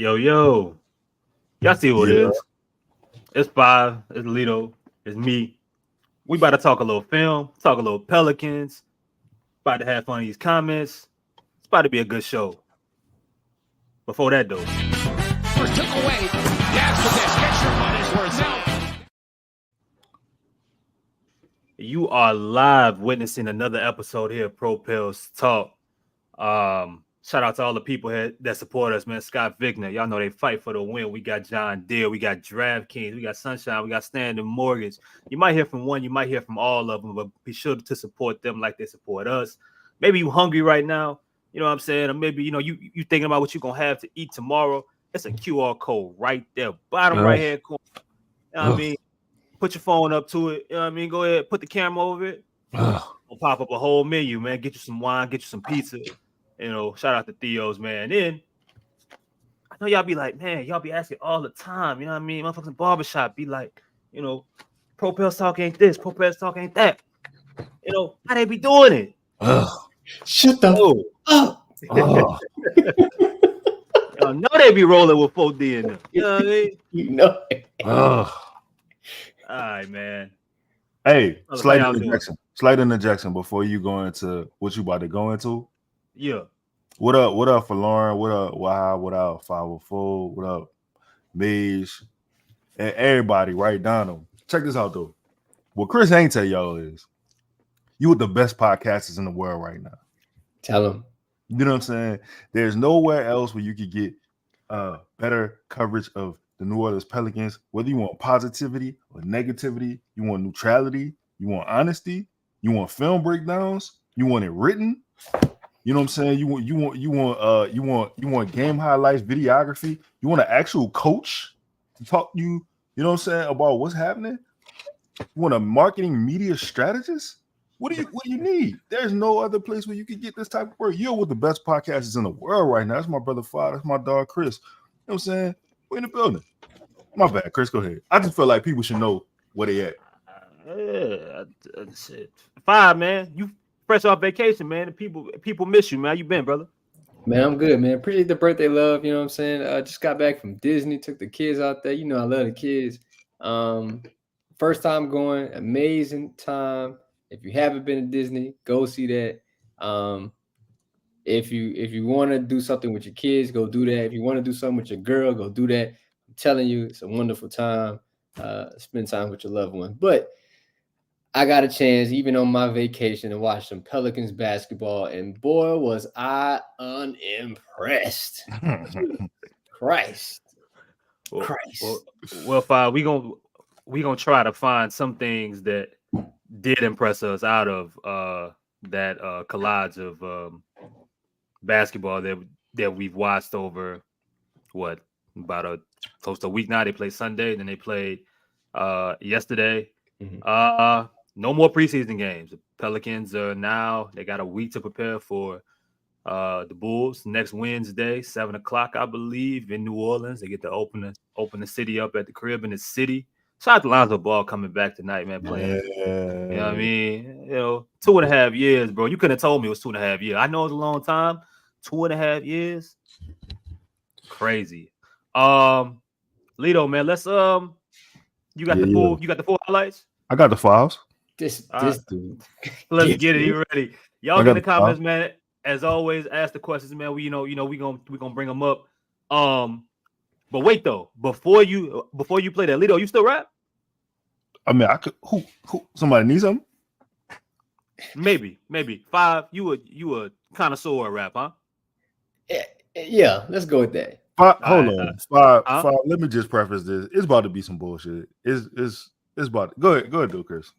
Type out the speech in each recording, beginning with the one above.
Yo. Y'all see what it is. It's 5. It's Lito. It's me. We about to talk a little film, talk a little Pelicans. About to have fun of these comments. It's about to be a good show. Before that, though. First took away. That's what this. Get your money's worth now. You are live witnessing another episode here of Pels Talk. Shout out to all the people here that support us, man. Scott Vigner, y'all know they fight for the win. We got John Deere, we got DraftKings, we got Sunshine, we got Standard Mortgage. You might hear from one, you might hear from all of them, but be sure to support them like they support us. Maybe you hungry right now, you know what I'm saying? Or maybe, you thinking about what you're going to have to eat tomorrow. It's a QR code right there, bottom right-hand corner. You know what I mean? Put your phone up to it. You know what I mean? Go ahead, put the camera over it. We'll pop up a whole menu, man. Get you some wine, get you some pizza. Shout out to Theo's, man. And then I know y'all be like, man, y'all be asking all the time. You know what I mean? Motherfuckers barbershop be like, Pels Talk ain't this, Pels Talk ain't that. How they be doing it? Shut the up. Y'all know they be rolling with 4D in them. You know what I mean? You know it. All right, man. Hey, slight interjection before you go into what you about to go into. Yeah. What up for Lauren? What up, Wow? What up, 504? What up, Beige? And everybody, write down them. Check this out, though. What Chris ain't tell y'all is you with the best podcasters in the world right now. Tell them. You know what I'm saying? There's nowhere else where you could get better coverage of the New Orleans Pelicans, whether you want positivity or negativity, you want neutrality, you want honesty, you want film breakdowns, you want it written. You know what I'm saying? You want game highlights, videography. You want an actual coach to talk to you. You know what I'm saying, about what's happening. You want a marketing media strategist. What do you need? There's no other place where you can get this type of work. You're with the best podcasters in the world right now. That's my brother Fod. That's my dog Chris. You know what I'm saying? We're in the building. My bad, Chris. Go ahead. I just feel like people should know where they at. Shit. 5, man. You fresh off vacation, man. The people miss you, man. How you been, brother? Man, I'm good, man. Appreciate the birthday love. You know what I'm saying? Just got back from Disney, took the kids out there. I love the kids. First time going, amazing time. If you haven't been to Disney, go see that. If you want to do something with your kids, go do that. If you want to do something with your girl, go do that. I'm telling you, it's a wonderful time. Spend time with your loved one. But I got a chance, even on my vacation, to watch some Pelicans basketball, and boy, was I unimpressed. Christ. Well, 5, we gonna try to find some things that did impress us out of that collage of basketball that we've watched over about close to a week now. They played Sunday, then they played yesterday. Mm-hmm. No more preseason games. The Pelicans they got a week to prepare for the Bulls next Wednesday, 7:00, I believe, in New Orleans. They get to open the city up at the crib in the city. Shout out to Lonzo Ball coming back tonight, man, playing. Yeah. You know what I mean? 2.5 years, bro. You couldn't have told me it was 2.5 years. I know it's a long time. 2.5 years. Crazy. Lito, man, let's you got the full highlights? I got the files. This dude. Let's get it. You ready? Y'all in the comments, man. As always, ask the questions, man. We gonna bring them up. But wait though, before you play that, Lito, you still rap? I mean, I could. Who? Somebody need something? Maybe. 5. You a connoisseur rap, huh? Yeah, let's go with that. 5, hold on, 5. Let me just preface this. It's about to be some bullshit. It's about to, go ahead, do Chris.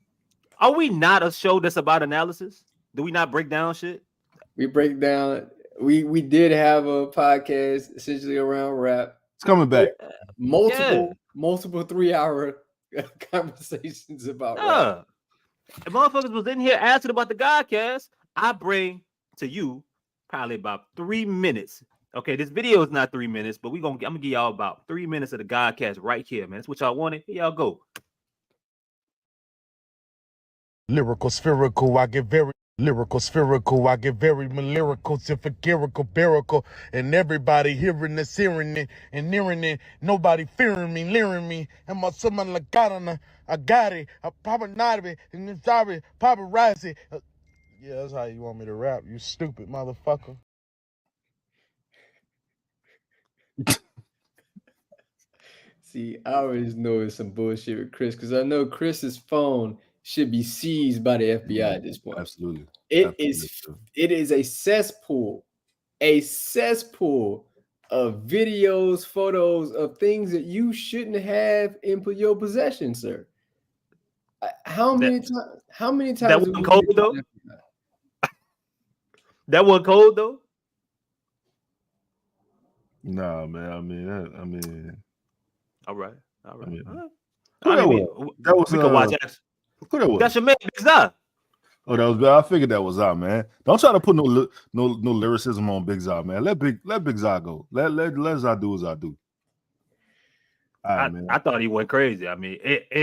Are we not a show that's about analysis? Do we not break down shit? We break down. We did have a podcast essentially around rap. It's coming back. Multiple 3-hour conversations about rap. If motherfuckers was in here asking about the Godcast, I bring to you probably about 3 minutes. Okay, this video is not 3 minutes, but I'm gonna give y'all about 3 minutes of the Godcast right here, man. That's what y'all wanted. Here y'all go. Lyrical, spherical, I get very Lyrical, spherical, I get very lyrical, typical, lyrical, and everybody hearing this, hearing it, and nearing it. Nobody fearing me, leering me. And my someone like I got it, I papa not it, and it's sorry, paparazzi. Yeah, that's how you want me to rap, you stupid motherfucker. See, I always know it's some bullshit with Chris because I know Chris's phone should be seized by the FBI at this point. Absolutely. It is a cesspool of videos, photos of things that you shouldn't have in your possession, sir. How many times that wasn't cold though? That wasn't cold though? Nah, man. I mean. All right. I mean, we can watch action. Who that was? That's your man, Big Zah. Oh, that was bad. I figured that was Zah, man. Don't try to put no lyricism on Big Zah, man. Let Big Zah go. Let Zah do what Zah do. I thought he went crazy. I mean,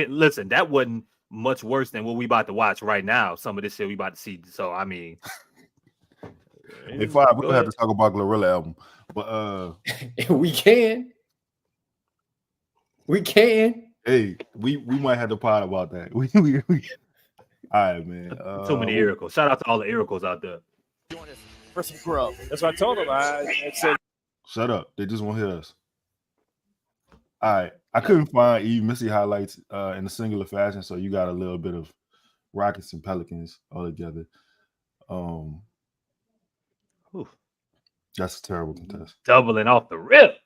listen, that wasn't much worse than what we about to watch right now. Some of this shit we about to see. So I mean, hey, Five, we don't have to talk about Glorilla album, but we can. Hey, we might have to pod about that. We all right, man. Too many Iracles. Shout out to all the Iracles out there. For some grub. That's what I told him. I said, shut up. They just won't hear us. All right. I couldn't find Yves Missi highlights in a singular fashion, so you got a little bit of Rockets and Pelicans all together. That's a terrible contest. Doubling off the rip.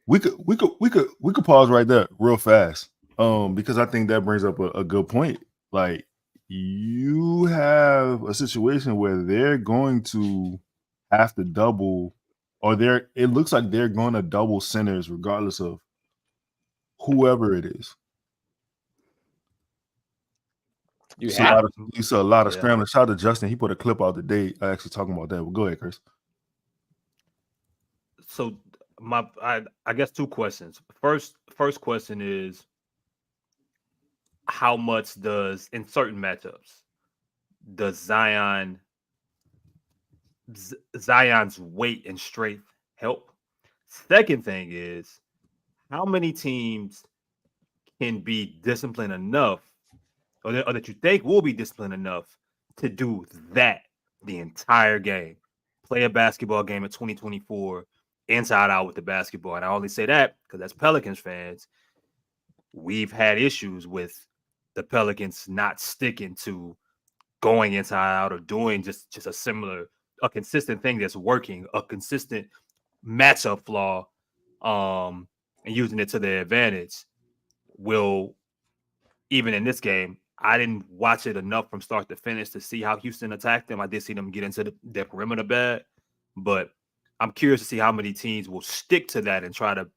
We could pause right there real fast. Because I think that brings up a good point. Like, you have a situation where they're going to have to double, or it looks like they're going to double centers regardless of whoever it is. You saw a lot of scrambling. Shout out to Justin. He put a clip out today actually talking about that. Well, go ahead, Chris. So I guess two questions. First question is, how much does, in certain matchups, does Zion's weight and strength help? Second thing is, how many teams can be disciplined enough, or that you think will be disciplined enough to do that the entire game? Play a basketball game in 2024 inside out with the basketball. And I only say that because as Pelicans fans, we've had issues with the Pelicans not sticking to going inside out or doing just a consistent thing that's working, a consistent matchup flaw, and using it to their advantage. Will, even in this game, I didn't watch it enough from start to finish to see how Houston attacked them. I did see them get into their perimeter bad, but I'm curious to see how many teams will stick to that and try to,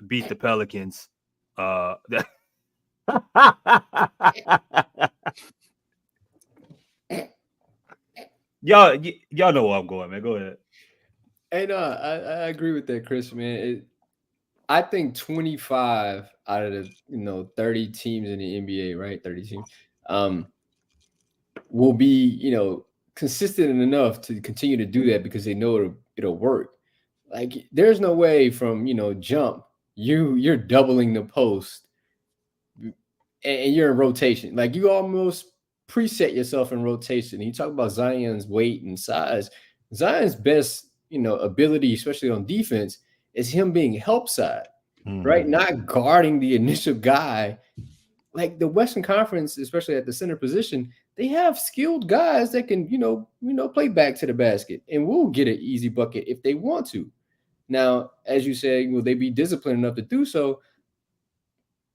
beat the Pelicans. Y'all know where I'm going, man. Go ahead. Hey, no, I agree with that, Chris, man. I think 25 out of the 30 teams in the NBA, right? 30 teams, will be consistent enough to continue to do that because they know it'll work. Like, there's no way from jump you're doubling the post and you're in rotation. Like, you almost preset yourself in rotation. You talk about Zion's weight and size. Zion's best ability, especially on defense, is him being help side, right? Not guarding the initial guy. Like the Western Conference, especially at the center position, they have skilled guys that can, play back to the basket and will get an easy bucket if they want to. Now, as you say, will they be disciplined enough to do so?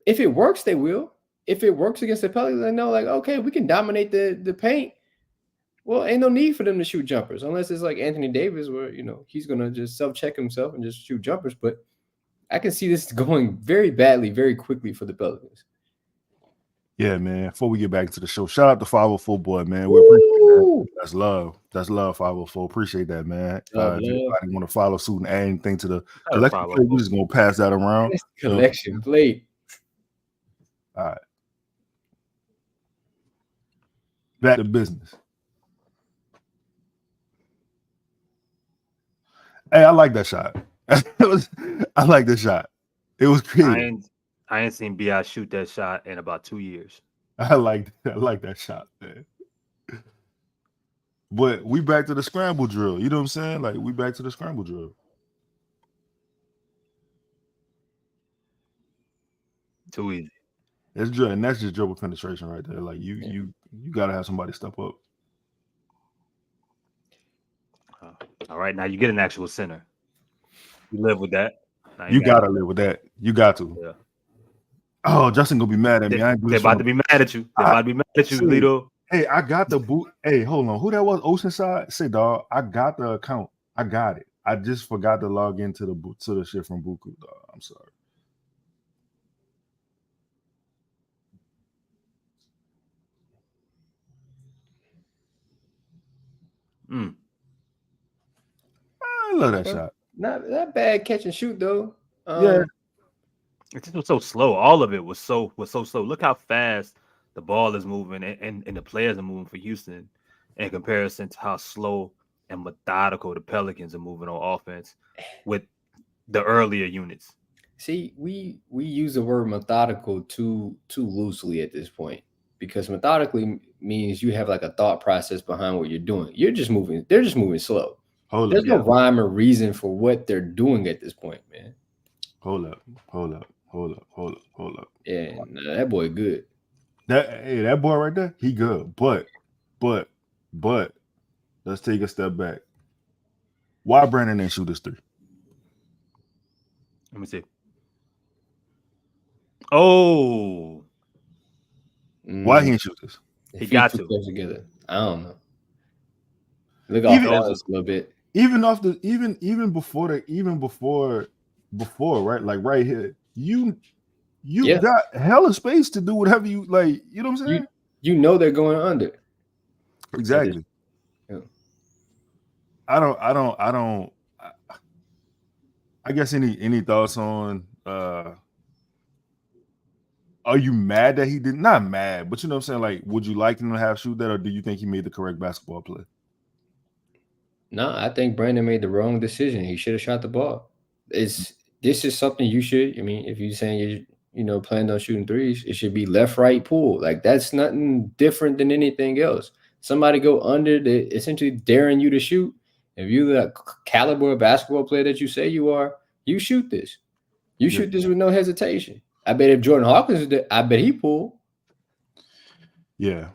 If it works, they will. If it works against the Pelicans, they know, like, okay, we can dominate the paint. Well, ain't no need for them to shoot jumpers unless it's like Anthony Davis, where he's gonna just self-check himself and just shoot jumpers. But I can see this going very badly, very quickly for the Pelicans. Yeah, man. Before we get back to the show, shout out to 504 boy, man. We appreciate that. That's love. That's love, 504. Appreciate that, man. If anybody want to follow suit and add anything to the collection plate, we're just gonna pass that around. Collection plate. All right. Back to business. Hey, I like that shot. I like the shot. It was creative. I ain't seen B.I. shoot that shot in about 2 years. I like that shot, man. But we back to the scramble drill. You know what I'm saying? Like, we back to the scramble drill. Too easy. That's drill, and that's just dribble penetration right there. Like, you gotta have somebody step up. All right, now you get an actual center. You live with that. You gotta live with that. You got to. Yeah. Oh, Justin gonna be mad at me. They're about to be mad at you. They're about to be mad at you, Lito. Hey, I got the boot. Hey, hold on. Who that was? Oceanside? Say, dog. I got the account. I got it. I just forgot to log into the shit from Buku, dog. I'm sorry. I love that shot. Not that bad catch and shoot though. Yeah. It just was so slow. All of it was so slow. Look how fast the ball is moving and the players are moving for Houston in comparison to how slow and methodical the Pelicans are moving on offense with the earlier units. See, we use the word methodical too loosely at this point, because methodically means you have like a thought process behind what you're doing. They're just moving slow. There's no rhyme or reason for what they're doing at this point, man. Hold up. Yeah, that boy good. That boy right there, he good. But let's take a step back. Why Brandon didn't shoot this three? Let me see. Oh, why he didn't shoot this? He got to close together. I don't know. Look off a little bit. Even before right, like right here, you got hella space to do whatever you like. You know what I'm saying? You know they're going under. Exactly. Yeah. I guess any thoughts on are you mad that he did not mad, but you know what I'm saying? Like, would you like him to have shoot that, or do you think he made the correct basketball play? No, I think Brandon made the wrong decision. He should have shot the ball. This is something you should. I mean, if you're saying you planned on shooting threes, it should be left, right, pull. Like, that's nothing different than anything else. Somebody go under, essentially daring you to shoot. If you're the caliber of basketball player that you say you are, you shoot this. You shoot this with no hesitation. I bet if Jordan Hawkins is there, I bet he pull. Yeah.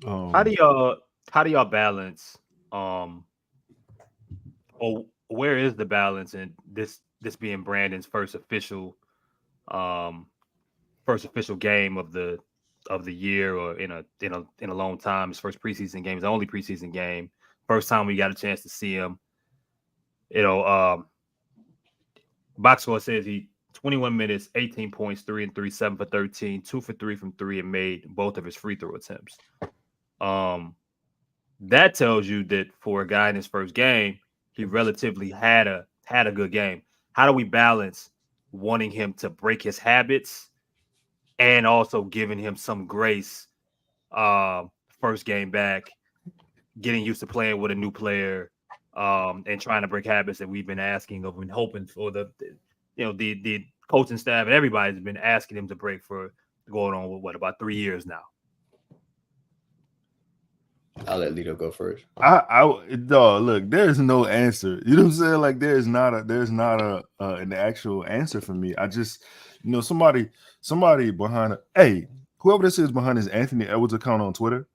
How do y'all balance? Or where is the balance in this being Brandon's first official game of the year, or in a long time, his first preseason game, his only preseason game, first time we got a chance to see him. Box score says he 21 minutes, 18 points, 3 and 3, 7 for 13, 2 for 3 from 3, and made both of his free throw attempts. That tells you that for a guy in his first game, he relatively had a good game. How do we balance wanting him to break his habits and also giving him some grace first game back, getting used to playing with a new player, and trying to break habits that we've been asking of and hoping for the coaching staff and everybody's been asking him to break for going on with about 3 years now? I'll let Lito go first. Look, there's no answer. You know what I'm saying? Like, there's not an actual answer for me. I just, somebody behind it. Hey, whoever this is behind this Anthony Edwards account on Twitter.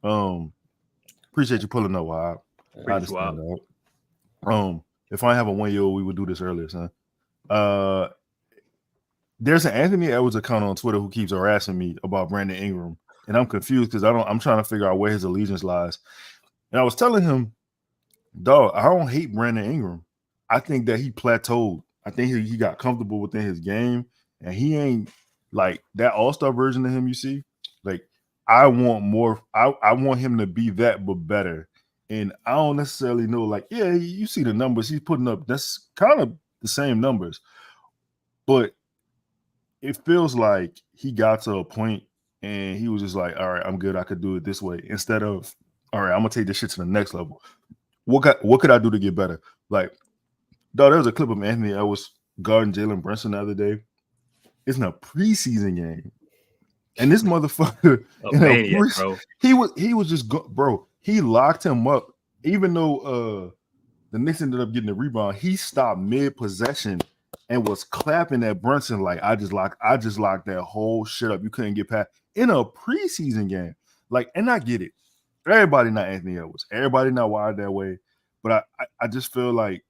Appreciate you pulling up, Wild. I understand that. If I have a 1-year-old, we would do this earlier, son. There's an Anthony Edwards account on Twitter who keeps harassing me about Brandon Ingram. And I'm confused because I'm trying to figure out where his allegiance lies. And I was telling him, dog, I don't hate Brandon Ingram. I think that he plateaued. I think he got comfortable within his game, and he ain't like that all-star version of him you see. Like, I want more. I want him to be that, but better. And I don't necessarily know, like, yeah, you see the numbers he's putting up. That's kind of the same numbers. But it feels like he got to a point and he was just like, all right, I'm good. I could do it this way instead of, all right, I'm gonna take this shit to the next level. What could I do to get better? Like, dog, there was a clip of Anthony Edwards guarding Jalen Brunson the other day. It's in a preseason game, and this motherfucker Maniac, bro. he was just bro. He locked him up, even though the Knicks ended up getting the rebound. He stopped mid possession and was clapping at Brunson like, I just locked that whole shit up. You couldn't get past in a preseason game. Like, and I get it. Everybody not Anthony Edwards. Everybody not wired that way. But I just feel like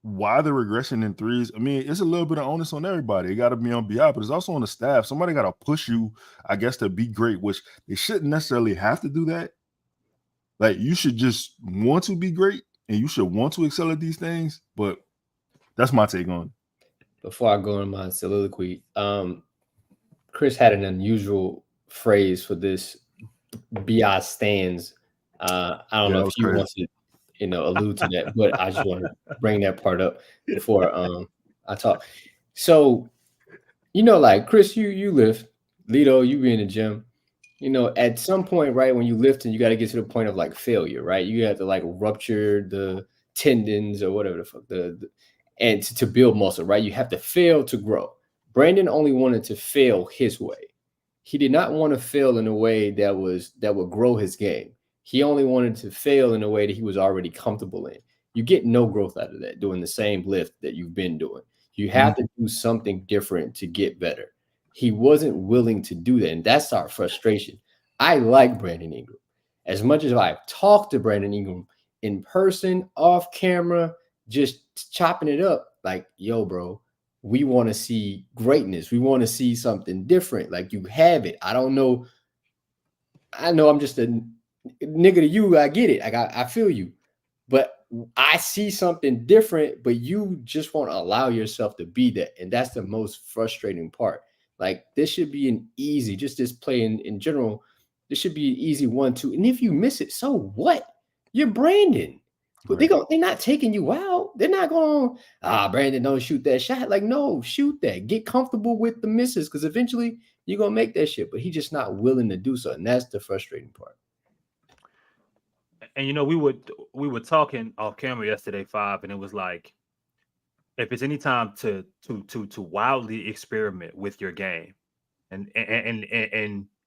why the regression in threes? I mean, it's a little bit of onus on everybody. It got to be on BI, but it's also on the staff. Somebody got to push you, I guess, to be great, which they shouldn't necessarily have to do that. Like, you should just want to be great and you should want to excel at these things. But that's my take on it. Before I go into my soliloquy, Chris had an unusual phrase for this BI stands. I don't know if you want to, allude to that, but I just want to bring that part up before I talk. So, like Chris, you lift, Lito, you be in the gym. At some point, right, when you lift, and you got to get to the point of like failure, right? You have to like rupture the tendons or whatever the fuck, and to build muscle, right? You have to fail to grow. Brandon only wanted to fail his way. He did not want to fail in a way that would grow his game. He only wanted to fail in a way that he was already comfortable in. You get no growth out of that doing the same lift that you've been doing. You have to do something different to get better. He wasn't willing to do that, and that's our frustration. I like Brandon Ingram. As much as I've talked to Brandon Ingram in person, off camera, just chopping it up, like, yo, bro, we want to see greatness. We want to see something different. Like, you have it. I don't know. I know I'm just a nigga to you. I get it. I feel you. But I see something different, but you just won't allow yourself to be that. And that's the most frustrating part. Like, this should be an easy, just this play in general, this should be an easy 1-2. And if you miss it, so what? You're Brandon. Right. They're not taking you out. They're not going, Brandon, don't shoot that shot. Like, no, shoot that. Get comfortable with the misses, because eventually you're going to make that shit. But he's just not willing to do so. And that's the frustrating part. And we were talking off camera yesterday, 5, and it was like, if it's any time to wildly experiment with your game and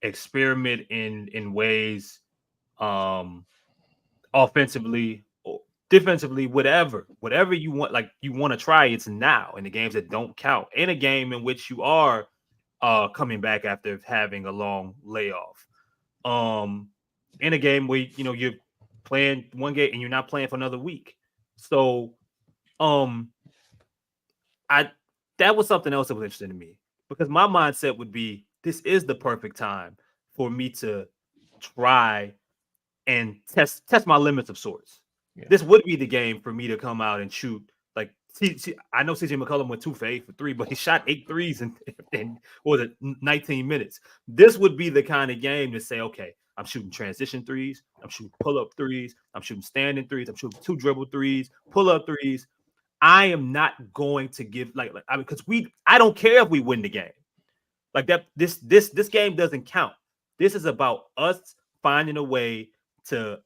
experiment in ways, offensively or defensively, whatever you want, like you want to try, it's now in the games that don't count, in a game in which you are coming back after having a long layoff, in a game where you're playing one game and you're not playing for another week. So that was something else that was interesting to me, because my mindset would be, this is the perfect time for me to try and test my limits of sorts. Yeah. This would be the game for me to come out and shoot. Like, I know CJ McCollum went 2 for 8 for 3, but he shot 8 threes in 19 minutes. This would be the kind of game to say, okay, I'm shooting transition threes, I'm shooting pull-up threes, I'm shooting standing threes, I'm shooting 2 dribble threes, pull-up threes. I am not going to give because I don't care if we win the game. Like that, this game doesn't count. This is about us finding a way to,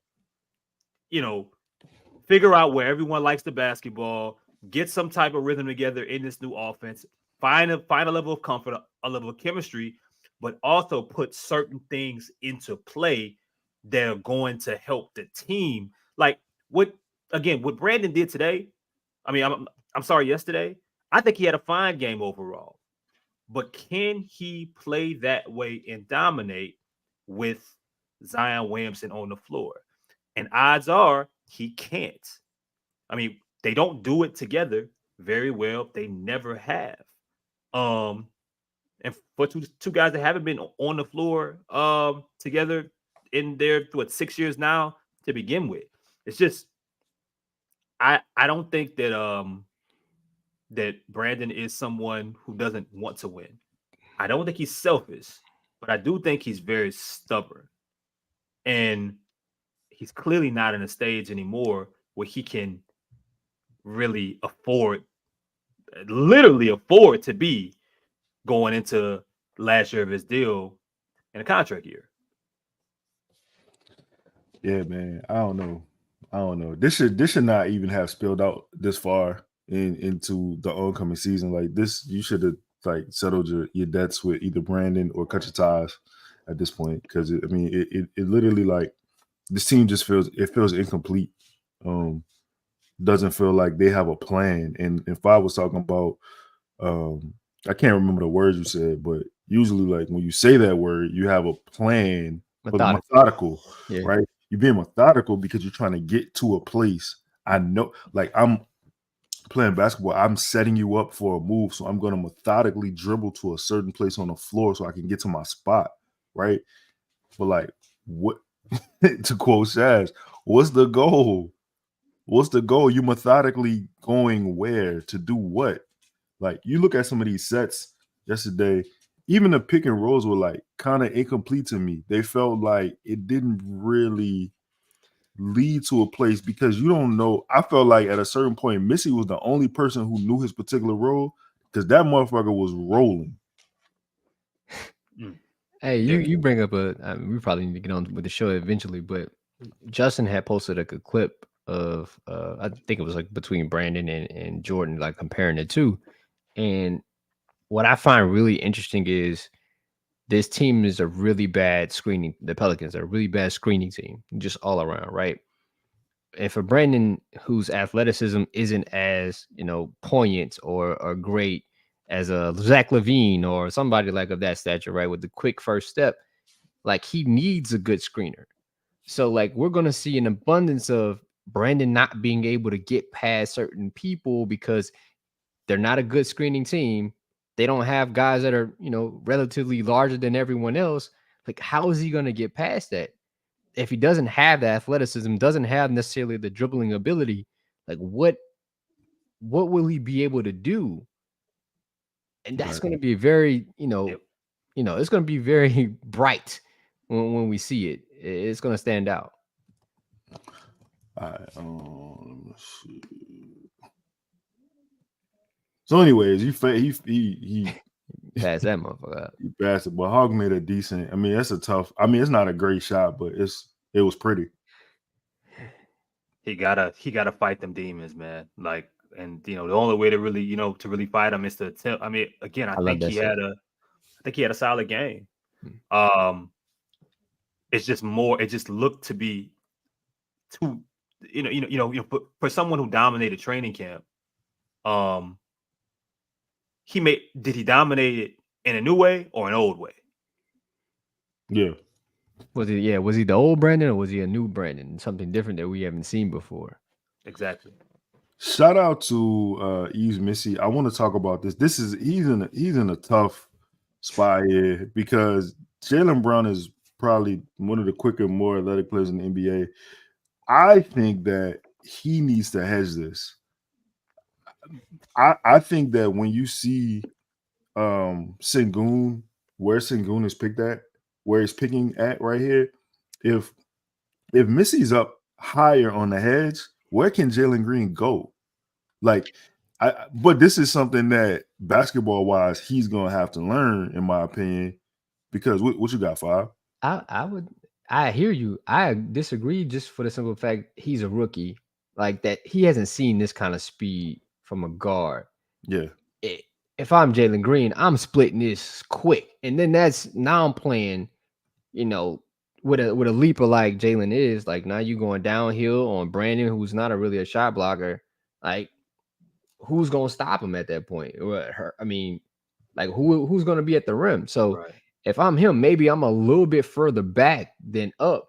figure out where everyone likes the basketball, get some type of rhythm together in this new offense, find a level of comfort, a level of chemistry, but also put certain things into play that are going to help the team. Like what Brandon did today. I mean, I'm sorry, yesterday, I think he had a fine game overall. But can he play that way and dominate with Zion Williamson on the floor? And odds are he can't. I mean, they don't do it together very well. They never have. And for two guys that haven't been on the floor together in their 6 years now to begin with, it's just I don't think that that Brandon is someone who doesn't want to win. I don't think he's selfish, but I do think he's very stubborn. And he's clearly not in a stage anymore where he can literally afford to be going into last year of his deal in a contract year. Yeah, man. I don't know. This should not even have spilled out this far into the oncoming season. Like this, you should have like settled your debts with either Brandon or cut your ties at this point. Because it literally like this team just feels incomplete. Doesn't feel like they have a plan. And if I was talking about I can't remember the words you said, but usually like when you say that word, you have a plan, methodical, yeah. right? You're being methodical because you're trying to get to a place. I know, like I'm playing basketball, I'm setting you up for a move, so I'm going to methodically dribble to a certain place on the floor so I can get to my spot, right? But like, what? To quote Shaz, what's the goal? What's the goal? You methodically going where to do what? Like you look at some of these sets yesterday, even the pick and rolls were like kind of incomplete to me. They felt like it didn't really lead to a place because you don't know. I felt like at a certain point, Missi was the only person who knew his particular role because that motherfucker was rolling. Hey, you bring up we probably need to get on with the show eventually, but Justin had posted like a clip of I think it was like between Brandon and Jordan, like comparing the two. And what I find really interesting is this team is a really bad screening. The Pelicans are a really bad screening team, just all around, right? And for Brandon, whose athleticism isn't as poignant or great as a Zach LaVine or somebody like of that stature, right? With the quick first step, like he needs a good screener. So like we're gonna see an abundance of Brandon not being able to get past certain people because they're not a good screening team. They don't have guys that are, relatively larger than everyone else. Like, how is he going to get past that? If he doesn't have the athleticism, doesn't have necessarily the dribbling ability, like what will he be able to do? And that's going to be very, it's going to be very bright when we see it. It's going to stand out. All right, let's see. So, anyways, he passed that motherfucker up. He passed it, but Hawk made a decent. I mean, that's a tough. I mean, it's not a great shot, but it was pretty. He gotta fight them demons, man. Like, and the only way to really fight them is to attempt. I mean, again, I think he had a solid game. It's just more. It just looked to be too, for someone who dominated training camp. Did he dominate it in a new way or an old way? Yeah. Was he the old Brandon or was he a new Brandon? Something different that we haven't seen before. Exactly. Shout out to Yves Missi. I want to talk about this. He's in a tough spot here because Jaylen Brown is probably one of the quicker, more athletic players in the NBA. I think that he needs to hedge this. I think that when you see Sengun, where Sengun is picked at, where he's picking at right here, if Missi's up higher on the hedge, where can Jalen Green go? Like, but this is something that basketball wise he's gonna have to learn, in my opinion. Because what you got, Five? I hear you. I disagree just for the simple fact he's a rookie. Like that, he hasn't seen this kind of speed from a guard. Yeah. If I'm Jalen Green, I'm splitting this quick, and then now I'm playing, with a leaper like Jalen is. Like now you going downhill on Brandon, who's not really a shot blocker. Like who's gonna stop him at that point? I mean, like who's gonna be at the rim? So if I'm him, maybe I'm a little bit further back than up.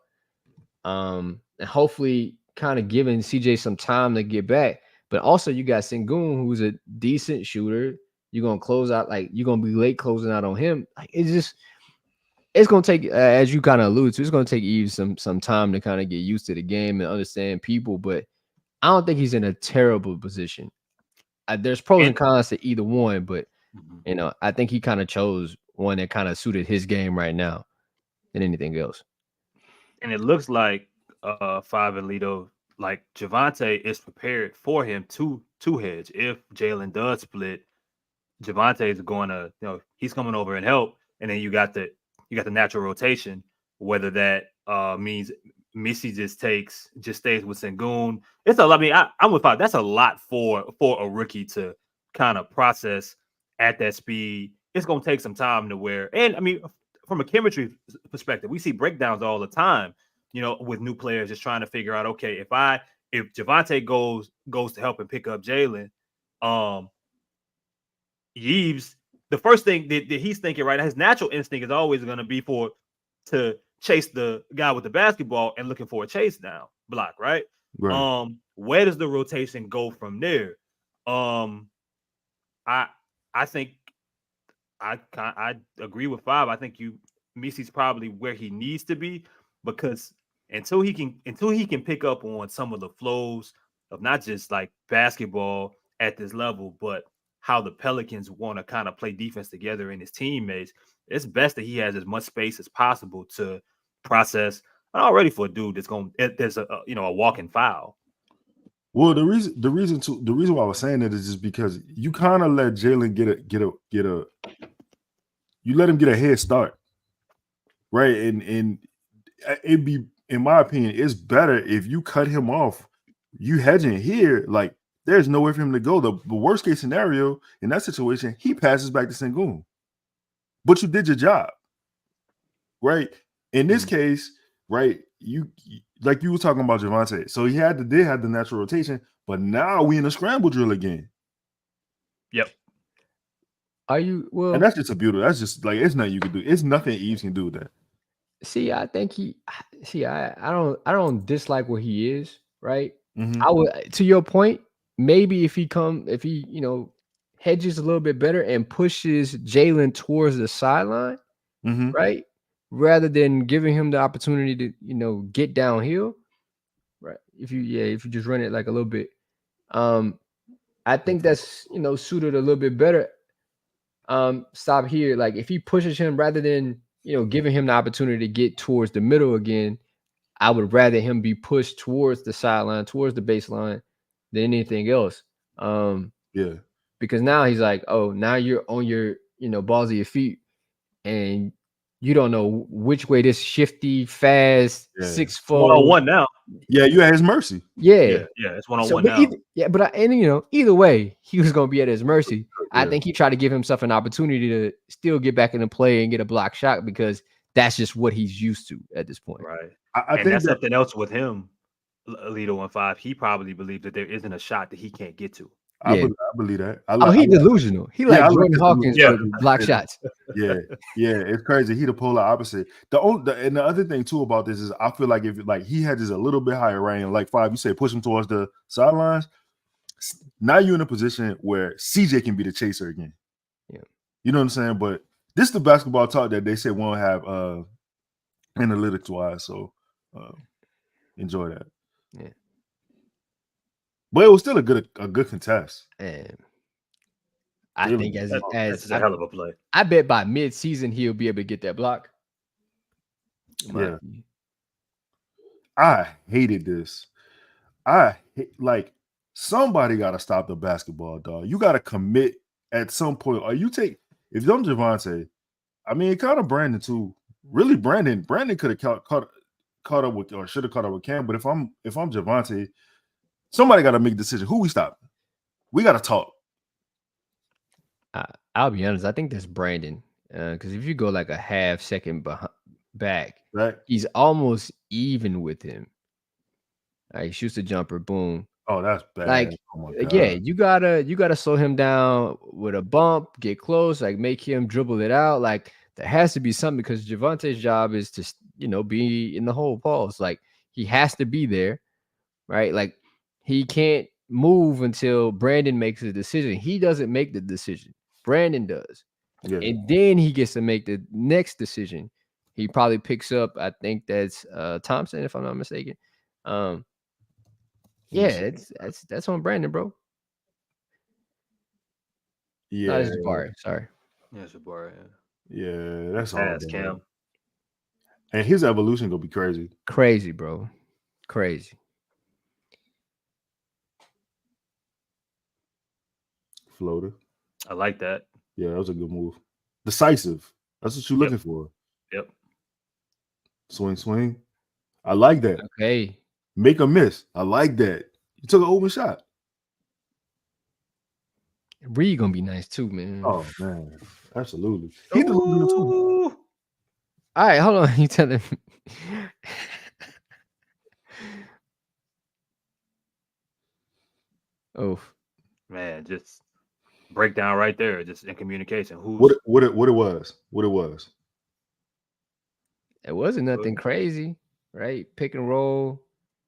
And hopefully kind of giving CJ some time to get back. But also you got Sengun, who's a decent shooter. You're gonna close out, like you're gonna be late closing out on him. Like it's gonna take, as you kind of alluded to, it's gonna take Yves some time to kind of get used to the game and understand people. But I don't think he's in a terrible position. There's pros and cons to either one, but I think he kind of chose one that kind of suited his game right now than anything else. And it looks like Five and Lito, like Javonte is prepared for him to hedge. If Jalen does split, Javonte is going to, he's coming over and help. and then you got the natural rotation. Whether that means Missi just stays with Sengun. It's a lot. I mean, I'm with 5. That's a lot for a rookie to kind of process at that speed. It's gonna take some time to wear. And I mean, from a chemistry perspective, we see breakdowns all the time. With new players just trying to figure out, okay, if Javonte goes to help and pick up Jalen, Yves, the first thing that he's thinking, right, his natural instinct is always going to be to chase the guy with the basketball and looking for a chase down block, right? Right. Where does the rotation go from there? I think I agree with 5. I think Missi's probably where he needs to be, because until he can pick up on some of the flows of not just like basketball at this level, but how the Pelicans want to kind of play defense together and his teammates, it's best that he has as much space as possible to process. Already for a dude there's a walking foul. Well, the reason why I was saying that is just because you kind of let Jalen you let him get a head start, right? And it'd be, in my opinion, it's better if you cut him off. You hedging here, like there's nowhere for him to go. The worst case scenario in that situation, he passes back to Sengun, but you did your job, right? In this case, right, you like you were talking about Javonte, so he did have the natural rotation, but now we in a scramble drill again. Yep. Are you well? And that's just a beauty. That's just like, it's nothing you can do. It's nothing Yves can do with that. See, I think I don't dislike where he is, right? Mhm. I would, to your point, maybe if he hedges a little bit better and pushes Jalen towards the sideline, Mhm. right? Rather than giving him the opportunity to, get downhill, right? If you just run it like a little bit, I think that's suited a little bit better. Stop here. Like if he pushes him rather than giving him the opportunity to get towards the middle again, I would rather him be pushed towards the sideline, towards the baseline, than anything else. Yeah. Because now he's like, oh, now you're on your balls of your feet, and you don't know which way this shifty, fast, Yeah. 6'4" 1-on-1 now. Yeah, you at his mercy. Yeah. It's So, 1-on-1 but now. either way, he was gonna be at his mercy. I Yeah. think he tried to give himself an opportunity to still get back into play and get a block shot, because that's just what he's used to at this point. Right. I And think that's that, something else with him, Alito 1-5. He probably believes that there isn't a shot that he can't get to. I Yeah. believe that. He delusional. He like I like Jordan his Hawkins delusion. with block shots. Yeah, it's crazy. He the polar opposite. And the other thing too about this is I feel like if like he had just a little bit higher range, like 5, you say push him towards the sidelines. Now you're in a position where CJ can be the chaser again. Yeah. You know what I'm saying? But this is the basketball talk that they said won't have analytics wise. So enjoy that. Yeah. But it was still a good contest. And I Really? think That's a hell of a play. I bet by mid-season he'll be able to get that block. Yeah. I hated this. Somebody got to stop the basketball, dog. You got to commit at some point. Or if I'm Javonte, I mean, kind of Brandon too. Really, Brandon could have caught up with, or should have caught up with Cam. But if I'm Javonte, somebody got to make a decision. Who we stop? We got to talk. I'll be honest. I think that's Brandon. Because if you go like a half second back, Right? he's almost even with him. He shoots a jumper, boom. Oh, that's bad. Like, oh my God. yeah, you gotta slow him down with a bump, get close, like make him dribble it out. Like there has to be something, because Javonte's job is to be in the hole. Pause. Like he has to be there, right? Like he can't move until Brandon makes a decision. He doesn't make the decision. Brandon does. Yeah. And then he gets to make the next decision. He probably picks up, I think that's Thompson, if I'm not mistaken. Yeah, that's on Brandon, bro. Yeah. No, it's Jabari. Sorry. Yeah, Jabari. Yeah, that's all. Pass, Cam. And his evolution gonna be crazy. Crazy, bro. Crazy. Floater. I like that. Yeah, that was a good move. Decisive. That's what you're looking for. Yep. Swing. I like that. Okay. Make a miss. I like that. You took an open shot. Reed gonna be nice too, man. Oh man, absolutely. He delusional too. Ooh. All right, hold on. You telling me? Oh, Man, just breakdown right there, just in communication. What it was? it wasn't nothing crazy, right? Pick and roll,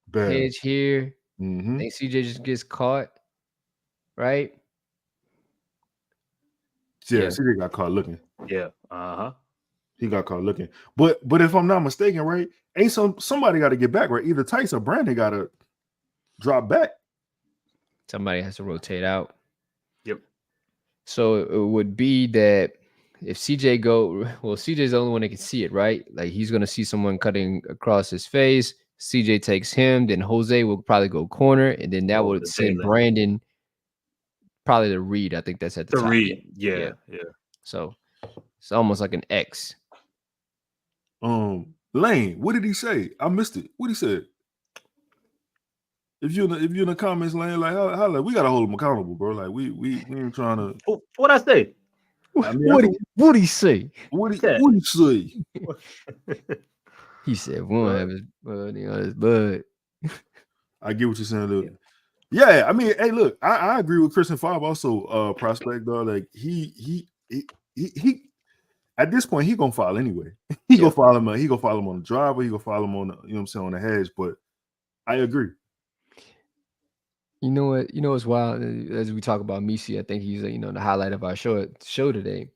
Bad. hedge here. Mm-hmm. I think CJ just gets caught, right? Yeah, CJ got caught looking. Yeah. He got caught looking. But if I'm not mistaken, right? Ain't somebody got to get back, right? Either Tice or Brandon got to drop back. Somebody has to rotate out. Yep. So it would be that if CJ CJ's the only one that can see it, right? Like he's gonna see someone cutting across his face. CJ takes him, then Jose will probably go corner, and then that would send Brandon probably to Reed. I think that's at the top. Reed. Yeah. So it's almost like an X. Lane, what did he say? I missed it. What he said? If you're in the comments, Lane, like how we gotta hold him accountable, bro. Like we ain't trying to. What I say? I mean, what he say? What he say? He said, "One have his blood, his blood." I get what you're saying, dude. Yeah, I mean, hey, look, I agree with Chris and Five also. Prospect though, like he at this point he gonna file anyway. He gonna file him. He gonna file him on the driver. He gonna file him on the, you know what I'm saying, on the hedge. But I agree. You know what? You know what's wild? As we talk about Missi, I think he's the highlight of our show today.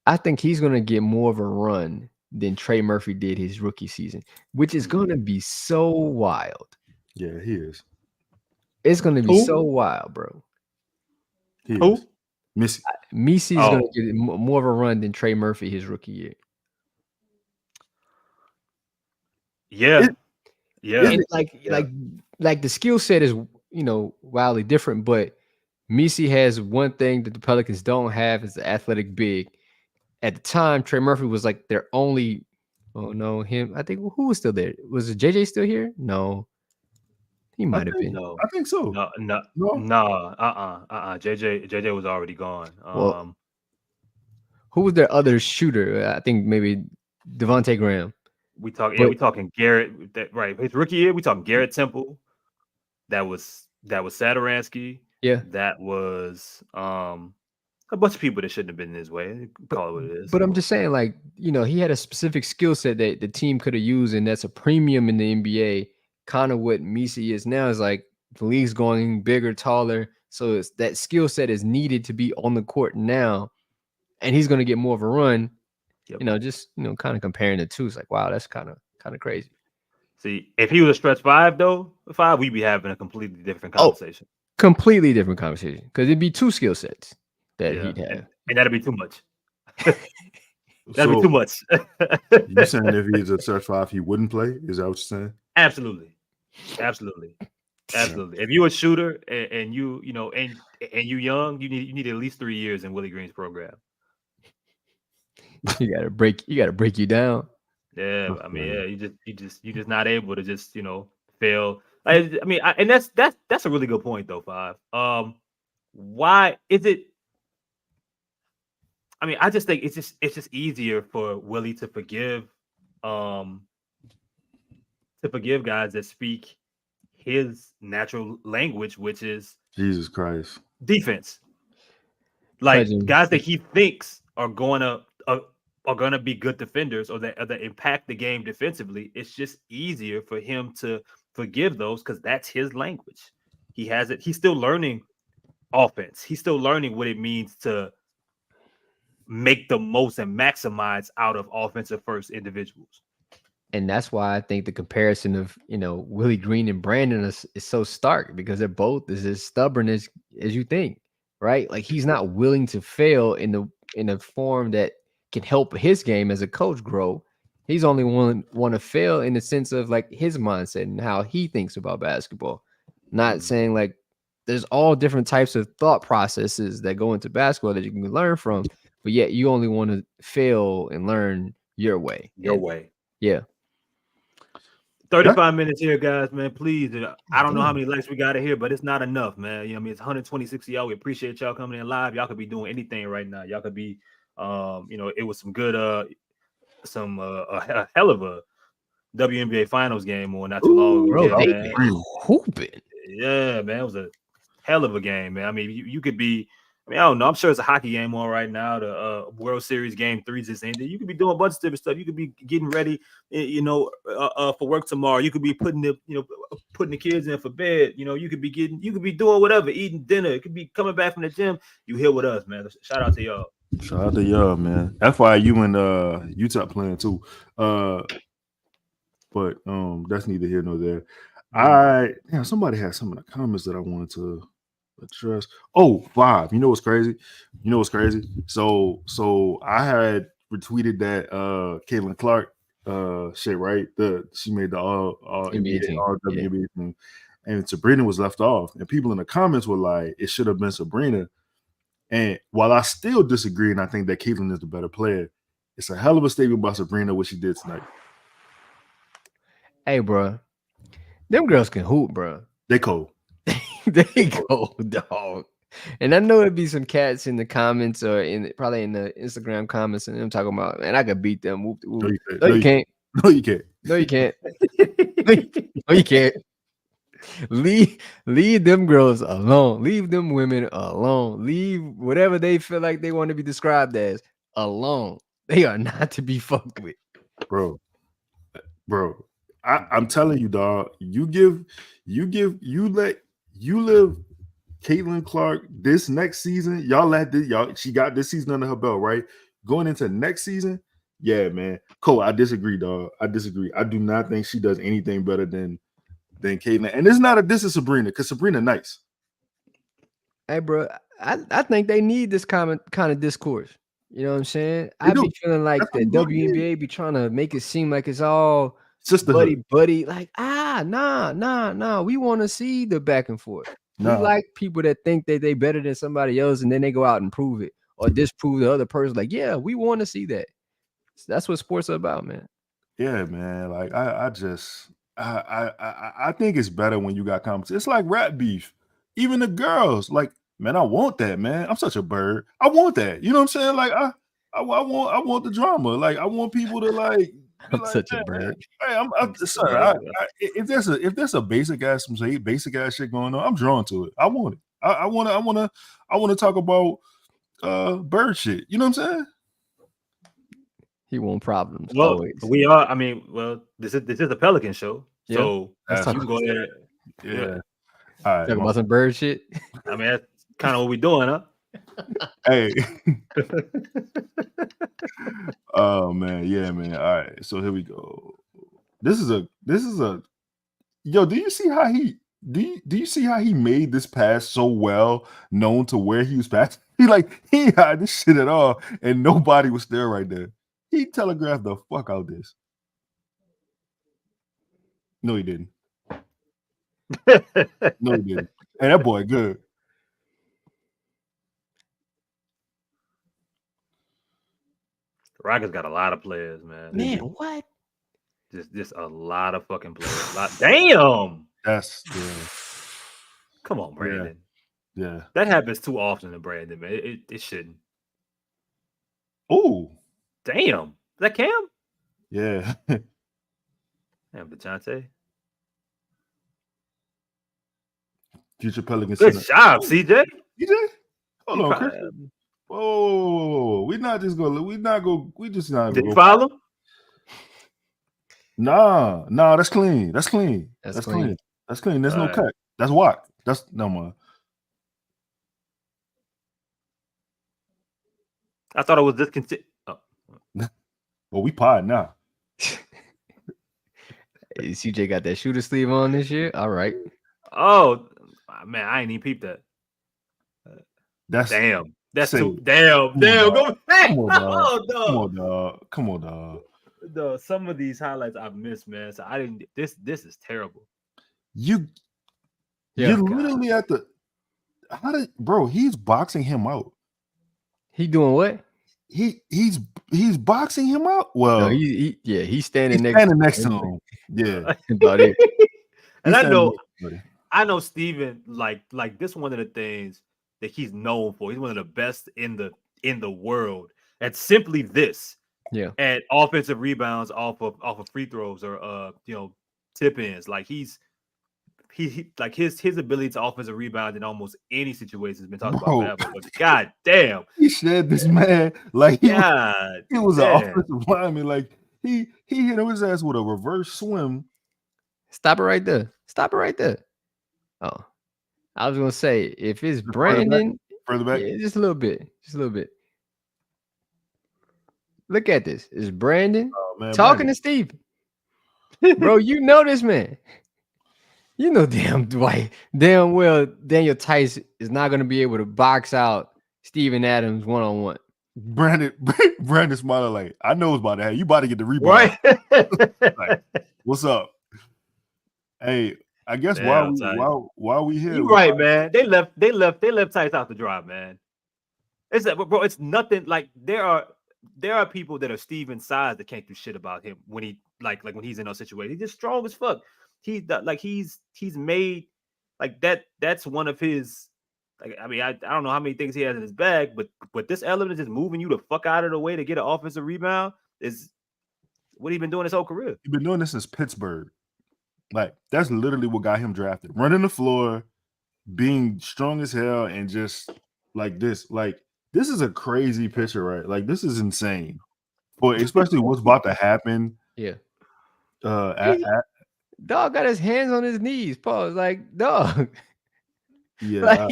I think he's gonna get more of a run than Trey Murphy did his rookie season, which is gonna be so wild. Yeah, he is. It's gonna be so wild, bro. Who? Missi. Missi's gonna get more of a run than Trey Murphy his rookie year. Yeah. And like the skill set is wildly different, but Missi has one thing that the Pelicans don't have is the athletic big. At the time, Trey Murphy was like their only. Oh no, him. I think who was still there? Was it JJ still here? No, he might have been. No, I think so. No. JJ was already gone. Well, who was their other shooter? I think maybe Devontae Graham. We talking Garrett. Right, his rookie year. We talking Garrett Temple. That was Sadaransky. Yeah, that was a bunch of people that shouldn't have been in his way. Call it what it is. But I'm just saying, like, he had a specific skill set that the team could have used, and that's a premium in the NBA. Kind of what Missi is now is like the league's going bigger, taller, so it's that skill set is needed to be on the court now, and he's going to get more of a run. Yep. Just kind of comparing the two, it's like, wow, that's kind of crazy. See, if he was a stretch five, we'd be having a completely different conversation. Completely different conversation, because it'd be two skill sets that he'd have, and that'd be too much. That'd be too much. You saying if he's a stretch five, he wouldn't play? Is that what you're saying? Absolutely. If you're a shooter and you you young, you need at least 3 years in Willie Green's program. You gotta break you down. Yeah, I mean, you just not able to just fail. And that's a really good point though, Five. Why is it? I mean, I just think it's just easier for Willie to forgive guys that speak his natural language, which is Jesus Christ defense. Like guys that he thinks are gonna be good defenders or that impact the game defensively. It's just easier for him to forgive those because that's his language. He has it. He's still learning offense. He's still learning what it means to make the most and maximize out of offensive first individuals. And that's why I think the comparison of Willie Green and Brandon is so stark, because they're both as stubborn as you think, right? Like he's not willing to fail in a form that can help his game as a coach grow. He's only want to fail in the sense of like his mindset and how he thinks about basketball. Not saying like there's all different types of thought processes that go into basketball that you can learn from, but yet you only want to fail and learn your way. Your way. Yeah. 35 minutes here, guys, man. Please. I don't know how many likes we got in here, but it's not enough, man. You know what I mean? It's 126 of y'all. We appreciate y'all coming in live. Y'all could be doing anything right now. Y'all could be, it was some good, a hell of a WNBA finals game on not too long ago. Bro, man. Hooping. Yeah, man. It was a hell of a game, man. I mean, you could be, I don't know. I'm sure it's a hockey game on right now. The World Series Game 3 just ended. You could be doing a bunch of different stuff. You could be getting ready, for work tomorrow. You could be putting the kids in for bed. You could be doing whatever, eating dinner. It could be coming back from the gym. You here with us, man. Shout out to y'all. Shout out to y'all, man. FIU and Utah playing too. But that's neither here nor there. Somebody had some in the comments that I wanted to address. Oh, Bob, you know what's crazy? So I had retweeted that Caitlin Clark shit, right? She made the all NBA team, all WNBA team, and Sabrina was left off. And people in the comments were like, it should have been Sabrina. And while I still disagree, and I think that Caitlin is the better player, it's a hell of a statement by Sabrina what she did tonight. Hey, bro, them girls can hoop, bro. They cold. They go, dog. And I know it'd be some cats in the comments or probably in the Instagram comments and them talking about, man, I could beat them. Whoop, whoop. No, you can't. No, you can't. No, you can't. No, you can't. Leave them girls alone. Leave them women alone. Leave whatever they feel like they want to be described as alone. They are not to be fucked with. Bro. I'm telling you, dog. You live Caitlin Clark this next season. She got this season under her belt, right? Going into next season, yeah, man. Cole, I disagree, dog. I disagree. I do not think she does anything better than Caitlin. And it's not a diss of Sabrina, because Sabrina nice. Hey, bro, I think they need this kind of discourse. You know what I'm saying? I be feeling like the WNBA be trying to make it seem like it's all buddy. Like, nah. We want to see the back and forth. We like people that think that they better than somebody else, and then they go out and prove it or disprove the other person. Like, yeah, we want to see that. That's what sports are about, man. Yeah, man. Like, I think it's better when you got competition. It's like rap beef. Even the girls, like, man, I want that, man. I'm such a bird. I want that. You know what I'm saying? Like, I want the drama. Like, I want people to like. I'm such a bird. Hey, if there's a basic ass shit going on, I'm drawn to it. I want it. I want to talk about bird shit. You know what I'm saying? He want problems. Well, always. We are. I mean, well, this is a Pelican show, so you can go ahead. Yeah. All right. Talk about some bird shit. I mean, that's kind of what we're doing, huh? Hey. Oh man, yeah, man. All right, so here we go. This is a yo. Do you see how he made this pass so well known to where he was passing? He ain't had this shit at all, and nobody was there right there. He telegraphed the fuck out this. No, he didn't. No, he didn't. Hey, that boy good. Rockets got a lot of players, man. Man, what? Just a lot of fucking players. Damn. Come on, Brandon. Yeah. That happens too often to Brandon, man. It shouldn't. Oh. Damn. Is that Cam? Yeah. Damn, Bajante. Future Pelicans. Good job, CJ. CJ? Hold on, Chris. Whoa. We just not going. Did you follow? Nah, that's clean. That's clean. That's clean. There's no cut. That's what. That's no more. I thought it was discontinued. Oh. Well, we pod now. Hey, CJ got that shooter sleeve on this year. All right. Oh man, I ain't even peeped that. That's damn. That's sick. Damn. Go back. Come on, dog. Some of these highlights I've missed, man. So I didn't. This is terrible. You're literally at the. Bro? He's boxing him out. He doing what? he's boxing him out. Well, No, he's standing he's next standing next to him. Yeah, about it. And He's I know, standing next Steven, like this one of the things that he's known for. He's one of the best in the world at simply this. Yeah. At offensive rebounds off of free throws or tip ins. Like he like his ability to offensive rebound in almost any situation has been talked about forever. But god damn, he shed this man like he was an damn. offensive lineman. Like he hit his ass with a reverse swim. Stop it right there. Stop it right there. Oh, I was gonna say if it's Just Brandon, further back. yeah, just a little bit. Look at this. It's Brandon talking to Steve. Bro, you know this man. You know damn well Daniel Tice is not going to be able to box out Steven Adams one-on-one. Brandon smiling like, I know it's about to happen. You about to get the rebound. Right. Like, what's up? Hey, I guess while we here. You're right, man. They left Tice out to dry, man. It's nothing like there are people that are Steven's size that can't do shit about him when he like when he's in those situations. He's just strong as fuck. He's made like that. That's one of his. Like, I mean, I don't know how many things he has in his bag, but this element of just moving you the fuck out of the way to get an offensive rebound is what he's been doing his whole career. He's been doing this since Pittsburgh. Like that's literally what got him drafted. Running the floor, being strong as hell, and just like this. Like this is a crazy picture, right? Like this is insane. For especially what's about to happen. Yeah. Dog got his hands on his knees. Pause. Like, dog. Yeah.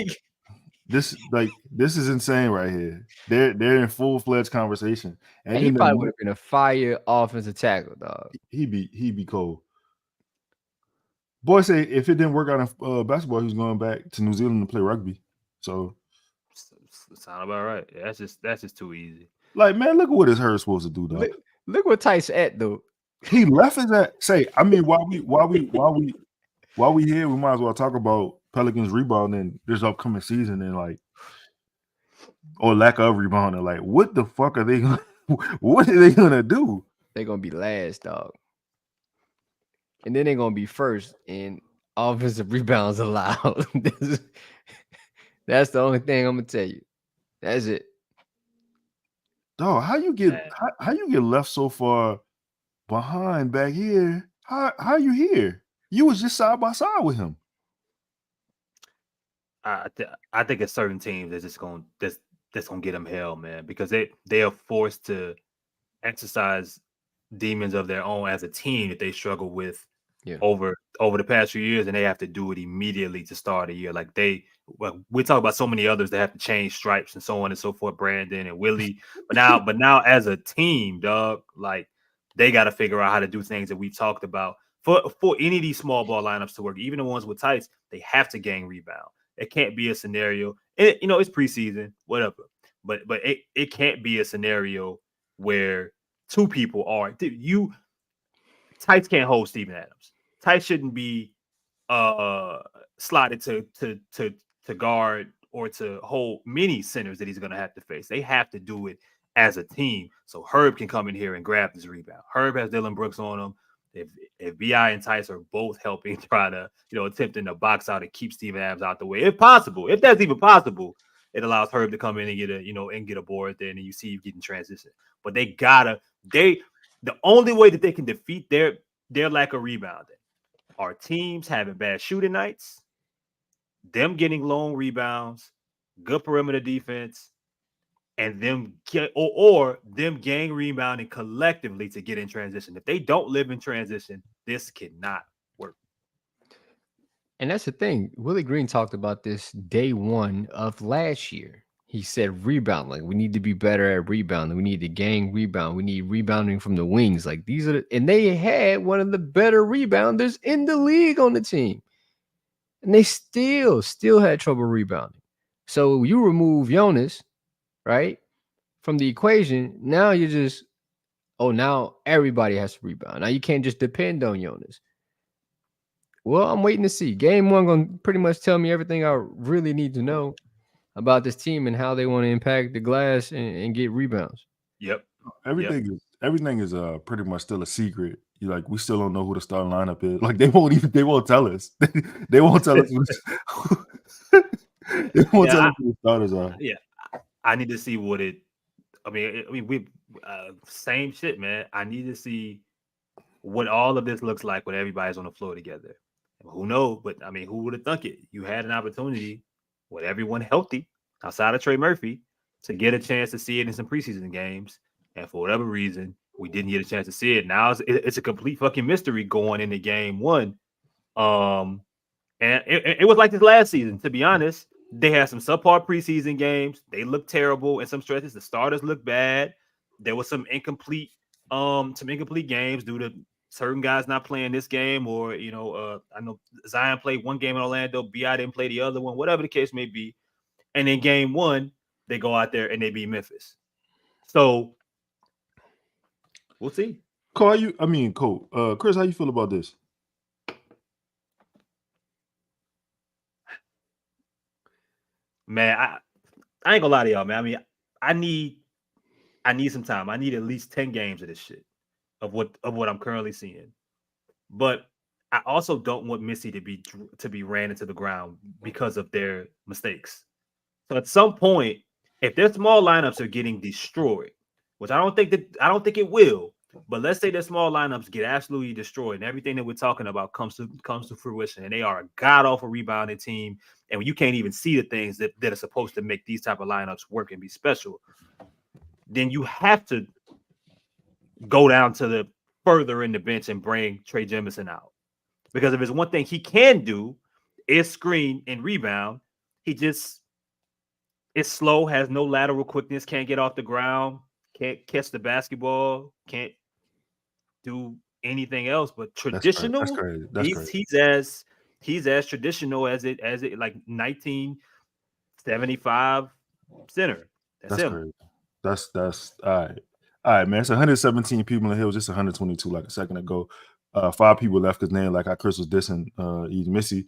This is insane right here. They're in full-fledged conversation. And he probably would have been a fire offensive tackle, dog. He'd be cold. Boy say if it didn't work out in basketball, he was going back to New Zealand to play rugby. So sound about right. Yeah, that's just too easy. Like, man, look at what his hair is supposed to do, dog. Look what Tice at though. He left his at. Say, I mean, while we here, we might as well talk about Pelicans rebounding this upcoming season and like, or lack of rebounding. Like, what the fuck are they gonna? What are they gonna do? They're gonna be last, dog, and then they're gonna be first in offensive rebounds allowed. That's the only thing I'm gonna tell you. That's it. Dog, how you get left so far behind back here? How you here? You was just side by side with him. I think at certain teams that's gonna get them hell, man, because they are forced to exercise demons of their own as a team that they struggle with over the past few years, and they have to do it immediately to start a year. Like we talk about so many others that have to change stripes and so on and so forth, Brandon and Willie, but now as a team, dog, like they got to figure out how to do things that we've talked about for any of these small ball lineups to work, even the ones with Tights. They have to gang rebound. It can't be a scenario. It's preseason, whatever, but it can't be a scenario where two people are. Tights can't hold Steven Adams. Tights shouldn't be slotted to guard or to hold many centers that he's going to have to face. They have to do it as a team. So Herb can come in here and grab this rebound. Herb has Dylan Brooks on him. If BI and Tice are both helping try to, attempting to box out and keep Steven Adams out the way, if possible, if that's even possible, it allows Herb to come in and get a board there, and then you see you getting transition. But the only way that they can defeat their lack of rebounding are teams having bad shooting nights, them getting lone rebounds, good perimeter defense, and them gang rebounding collectively to get in transition. If they don't live in transition, this cannot work. And that's the thing. Willie Green talked about this day one of last year. He said rebound, like we need to be better at rebounding. We need to gang rebound. We need rebounding from the wings. Like these are and they had one of the better rebounders in the league on the team. And they still had trouble rebounding. So you remove Jonas, right, from the equation. Now you're just, now everybody has to rebound. Now you can't just depend on Jonas. Well, I'm waiting to see. Game one gonna pretty much tell me everything I really need to know. about this team and how they want to impact the glass and get rebounds. Yep. Everything is pretty much still a secret. We still don't know who the starting lineup is. Like they won't tell us. They won't tell us who they won't tell us who the starters are. Yeah. I need to see what it. I mean, we same shit, man. I need to see what all of this looks like when everybody's on the floor together. Who knows? But I mean, who would have thunk it? You had an opportunity with everyone healthy outside of Trey Murphy to get a chance to see it in some preseason games, and for whatever reason, we didn't get a chance to see it. Now it's a complete fucking mystery going into game one. And it was like this last season, to be honest. They had some subpar preseason games. They looked terrible in some stretches. The starters looked bad. There was some incomplete games due to certain guys not playing this game, or I know Zion played one game in Orlando, B.I. didn't play the other one, whatever the case may be. And in game one, they go out there and they beat Memphis. So we'll see. Chris, how you feel about this? Man, I ain't gonna lie to y'all, man. I mean, I need some time. I need at least 10 games of this shit, of what I'm currently seeing. But I also don't want Missi to be ran into the ground because of their mistakes. So at some point, if their small lineups are getting destroyed, which I don't think it will, but let's say their small lineups get absolutely destroyed and everything that we're talking about comes to fruition, and they are a god-awful rebounding team, and you can't even see the things that are supposed to make these type of lineups work and be special, then you have to go down to the further in the bench and bring Trey Jemison out. Because if there's one thing he can do is screen and rebound, he just is slow, has no lateral quickness, can't get off the ground, can't catch the basketball, can't do anything else. But traditional, That's crazy. He's as traditional as it like 1975 center. That's him. Crazy. That's all right. All right, man. It's 117 people in here. It was just 122 like a second ago. 5 people left because name like how Chris was dissing Yves Missi.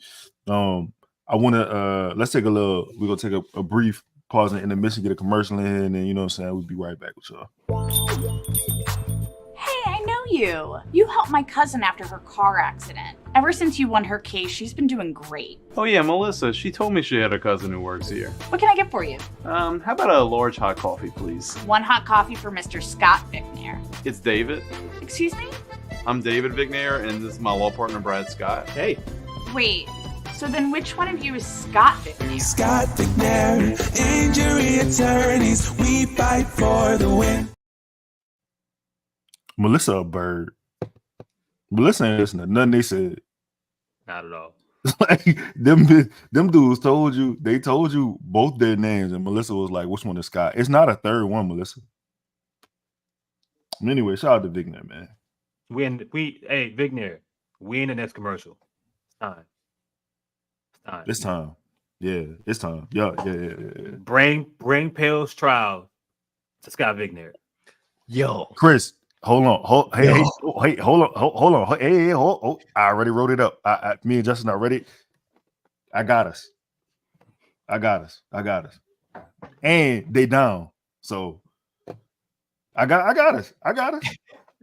I want to let's take we're gonna take a brief pause in the mission, get a commercial in here, and then we'll be right back with y'all. Hey, I know you. You helped my cousin after her car accident. Ever since you won her case, she's been doing great. Oh yeah, Melissa. She told me she had a cousin who works here. What can I get for you? How about a large hot coffee, please? 1 hot coffee for Mr. Scott Vicnair. It's David. Excuse me? I'm David Vicnair, and this is my law partner, Brad Scott. Hey. Wait, so then which one of you is Scott Vicnair? Scott Vicnair, injury attorneys, we fight for the win. Melissa a bird. Melissa ain't listening to nothing they said. Not at all. Like them dudes told you both their names, and Melissa was like, which one is Scott? It's not a third one, Melissa. Anyway, shout out to Vicnair, man. Hey, Vicnair, we in the next commercial. It's time. Yeah, it's time. Yeah. Bring Pels trial to Scott Vicnair. Yo, Chris, hold on. Hold on. Hey, hold. I already wrote it up. Me and Justin are ready. I got us. And they down. So I got us.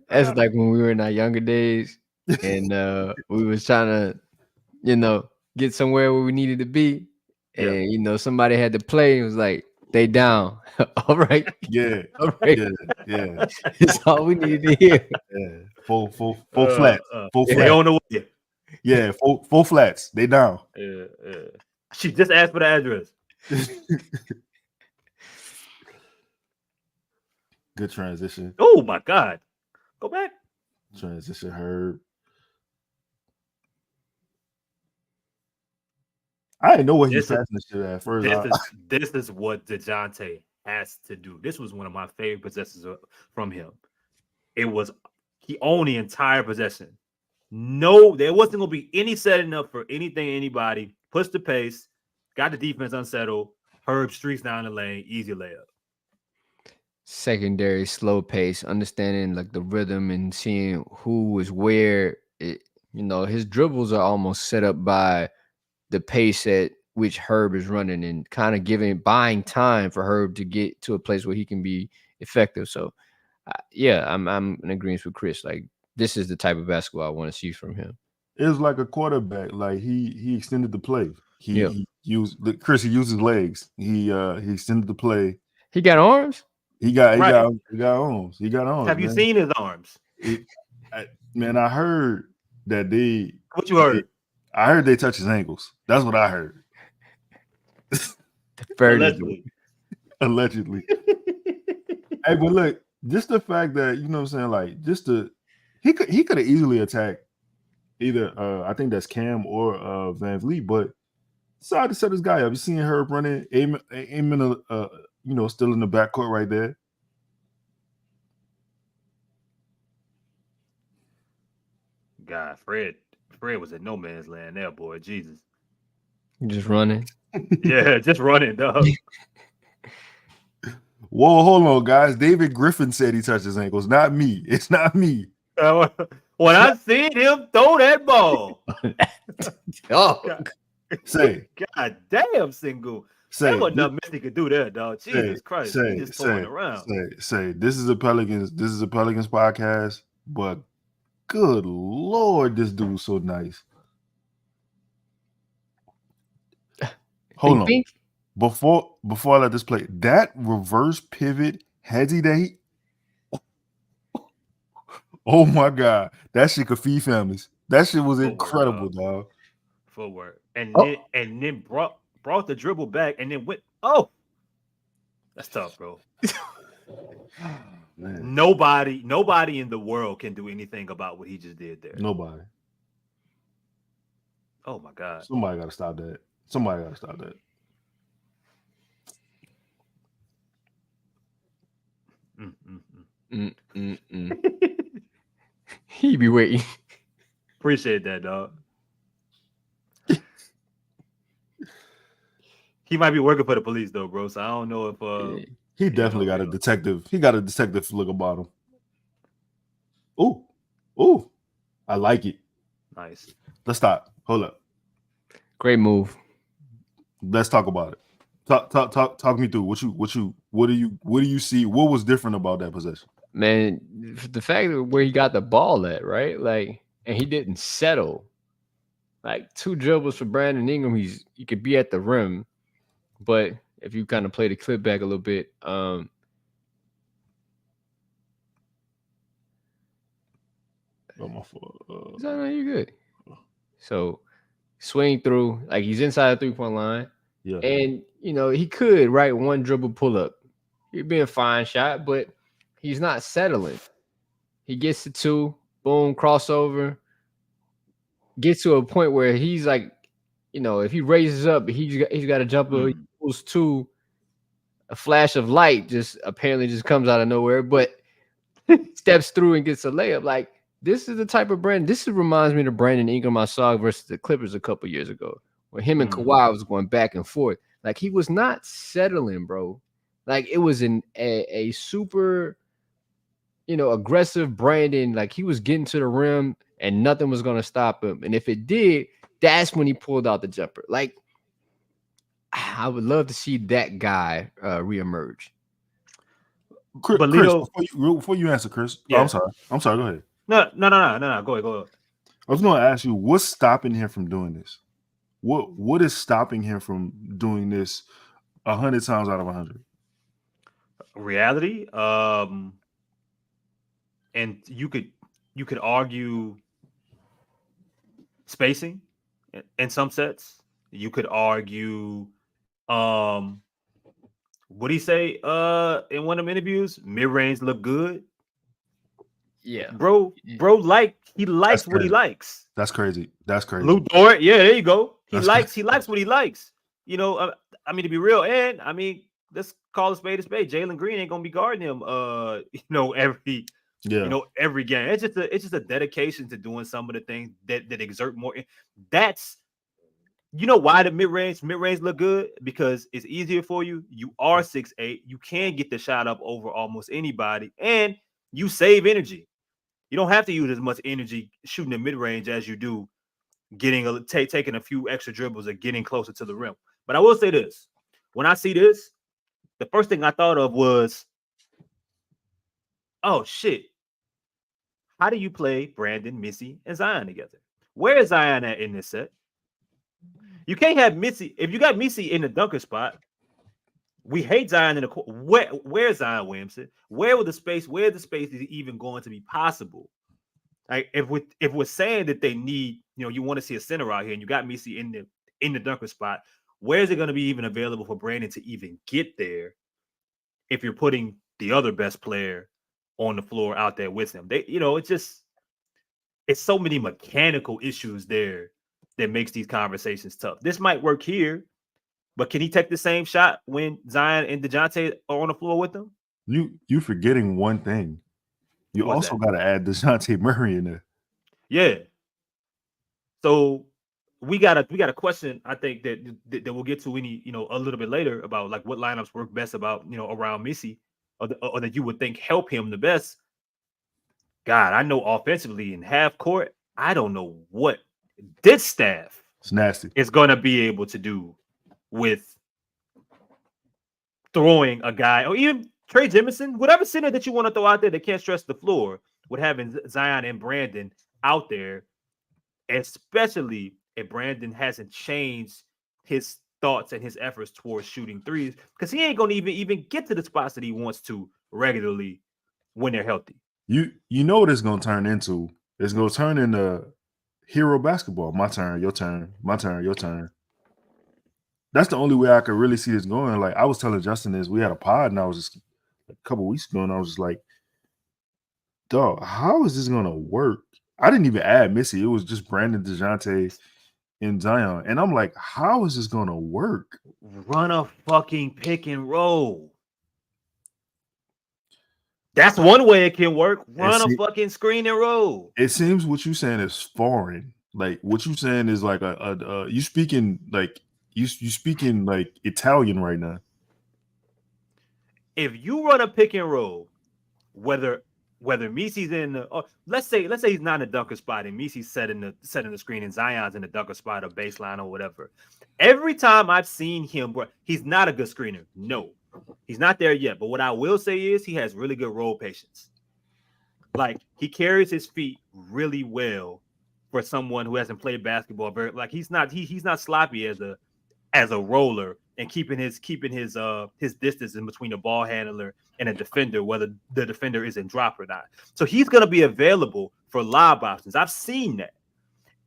That's like when we were in our younger days and we was trying to, get somewhere where we needed to be. And, somebody had to play. It was like, they down. All right. Yeah. All right. Yeah. That's all we needed to hear. Yeah. Full flats. Full They flats. on the way. Yeah, full flats. They down. She just asked for the address. Good transition. Oh my God. Go back. Transition Herb. I didn't know what he was passing this shit at first. This is what DeJounte has to do. This was one of my favorite possessions from him. He owned the entire possession. No, there wasn't going to be any setting up for anybody. Push the pace, got the defense unsettled. Herb streaks down the lane, easy layup. Secondary, slow pace, understanding like the rhythm and seeing who is where. His dribbles are almost set up by the pace that which Herb is running and kind of buying time for Herb to get to a place where he can be effective. So, yeah, I'm in agreement with Chris. Like, this is the type of basketball I want to see from him. It was like a quarterback. Like he extended the play. He used Chris. He used his legs. He extended the play. He got arms. He got arms. He got arms. Have you seen his arms? Man, I heard that they. What you heard? I heard they touch his ankles. That's what I heard. Allegedly. Hey, but look, just the fact that, you know what I'm saying, like, he could have easily attacked either I think that's Cam or Van Vliet, but decided to set this guy up. You seen Herb running, aiming still in the backcourt right there. God, Fred was in no man's land there, boy. Jesus. Just running. Yeah, just running, dog. Whoa, hold on, guys. David Griffin said he touched his ankles. Not me. It's not me. When I seen him throw that ball. God damn, single. That wasn't nothing Missi could do there, dog. Jesus Christ. He just throwing around. This is a Pelicans podcast, but good Lord, this dude's so nice. Hold on. Before I let this play, that reverse pivot headsy that he, oh my God, that shit could feed families. That shit was incredible, dog. Footwork. And then brought the dribble back and then went, that's tough, bro. Man. Nobody in the world can do anything about what he just did there. Nobody. Oh my God. Somebody got to stop that. He be waiting. Appreciate that, dog. He might be working for the police though, bro. So I don't know if he definitely got a detective. He got a detective look about him. Ooh, I like it. Nice. Let's stop. Hold up. Great move. Let's talk about it. Talk me through what do you see? What was different about that possession? Man, the fact that where he got the ball at, right? Like, and he didn't settle. Like 2 dribbles for Brandon Ingram, you could be at the rim, but if you kind of play the clip back a little bit, no, you're good. So swing through, like he's inside the 3-point line. Yeah. And he could one dribble pull up. He'd be a fine shot, but he's not settling. He gets to 2, boom, crossover. Gets to a point where he's like, if he raises up, he's got a jumper. He pulls 2. A flash of light just comes out of nowhere, but steps through and gets a layup. Like, this is the type of brand. This reminds me of the Brandon Ingram I saw versus the Clippers a couple years ago, where him and Kawhi was going back and forth. Like, he was not settling, bro. Like, it was a super, aggressive Brandon. Like, he was getting to the rim and nothing was going to stop him. And if it did, that's when he pulled out the jumper. Like, I would love to see that guy reemerge. Chris, before you answer, Chris. Yeah. I'm sorry. Go ahead. No. Go ahead. I was going to ask you, what's stopping him from doing this? What is stopping him from doing this 100 times out of 100? Reality. And you could argue spacing in some sets. You could argue what do you say in one of them interviews? Mid-range look good. Yeah. Bro, he likes what he likes. That's crazy. Lou Dort, yeah, there you go. He likes what he likes. I mean, to be real, and I mean, let's call a spade a spade. Jalen Green ain't gonna be guarding him every game. It's just a dedication to doing some of the things that exert more. That's why the mid-range look good, because it's easier for you. You are 6'8". You can get the shot up over almost anybody, and you save energy. You don't have to use as much energy shooting the mid-range as you do taking a few extra dribbles or getting closer to the rim. But I will say this: when I see this, the first thing I thought of was, oh shit, how do you play Brandon, Missi, and Zion together? Where is Zion at in this set? You can't have Missi. If you got Missi in the dunker spot, we hate Zion in the court. Where's Zion Williamson? Where the space is even going to be possible? Like if we're saying that they need, you want to see a center out here, and you got Missi in the dunker spot, where is it going to be even available for Brandon to even get there? If you're putting the other best player on the floor out there with him, it's so many mechanical issues there that makes these conversations tough. This might work here, but can he take the same shot when Zion and DeJounte are on the floor with him? You forgetting one thing. You also got to add DeJounte Murray in there. Yeah. So we got a question, I think, that we'll get to a little bit later about like what lineups work best about, around Missi or that you would think help him the best. God, I know offensively in half court, I don't know what this staff is going to be able to do with throwing a guy, or even Trey Jemison, whatever center that you want to throw out there that can't stretch the floor, with having Zion and Brandon out there, especially if Brandon hasn't changed his thoughts and his efforts towards shooting threes, because he ain't going to even get to the spots that he wants to regularly when they're healthy. You know what it's going to turn into? It's going to turn into hero basketball. My turn, your turn, my turn, your turn. That's the only way I could really see this going. Like I was telling Justin this, we had a pod, and I was just a couple weeks ago, and I was just like, dog, how is this going to work? I didn't even add Missi. It was just Brandon, DeJounte, and Zion. And I'm like, how is this going to work? Run a fucking pick and roll. That's one way it can work. Run a fucking screen and roll. It seems what you're saying is foreign. Like what you're saying is like you speaking like you speaking like Italian right now. If you run a pick and roll, whether Missi's in the, let's say he's not in the dunker spot and Missi's setting the screen and Zion's in the dunker spot or baseline or whatever. Every time I've seen him, bro, he's not a good screener. No. He's not there yet, but what I will say is he has really good roll patience. Like he carries his feet really well for someone who hasn't played basketball. He's not sloppy as a roller and keeping his distance in between the ball handler and a defender, whether the defender is in drop or not. So he's going to be available for lob options. I've seen that.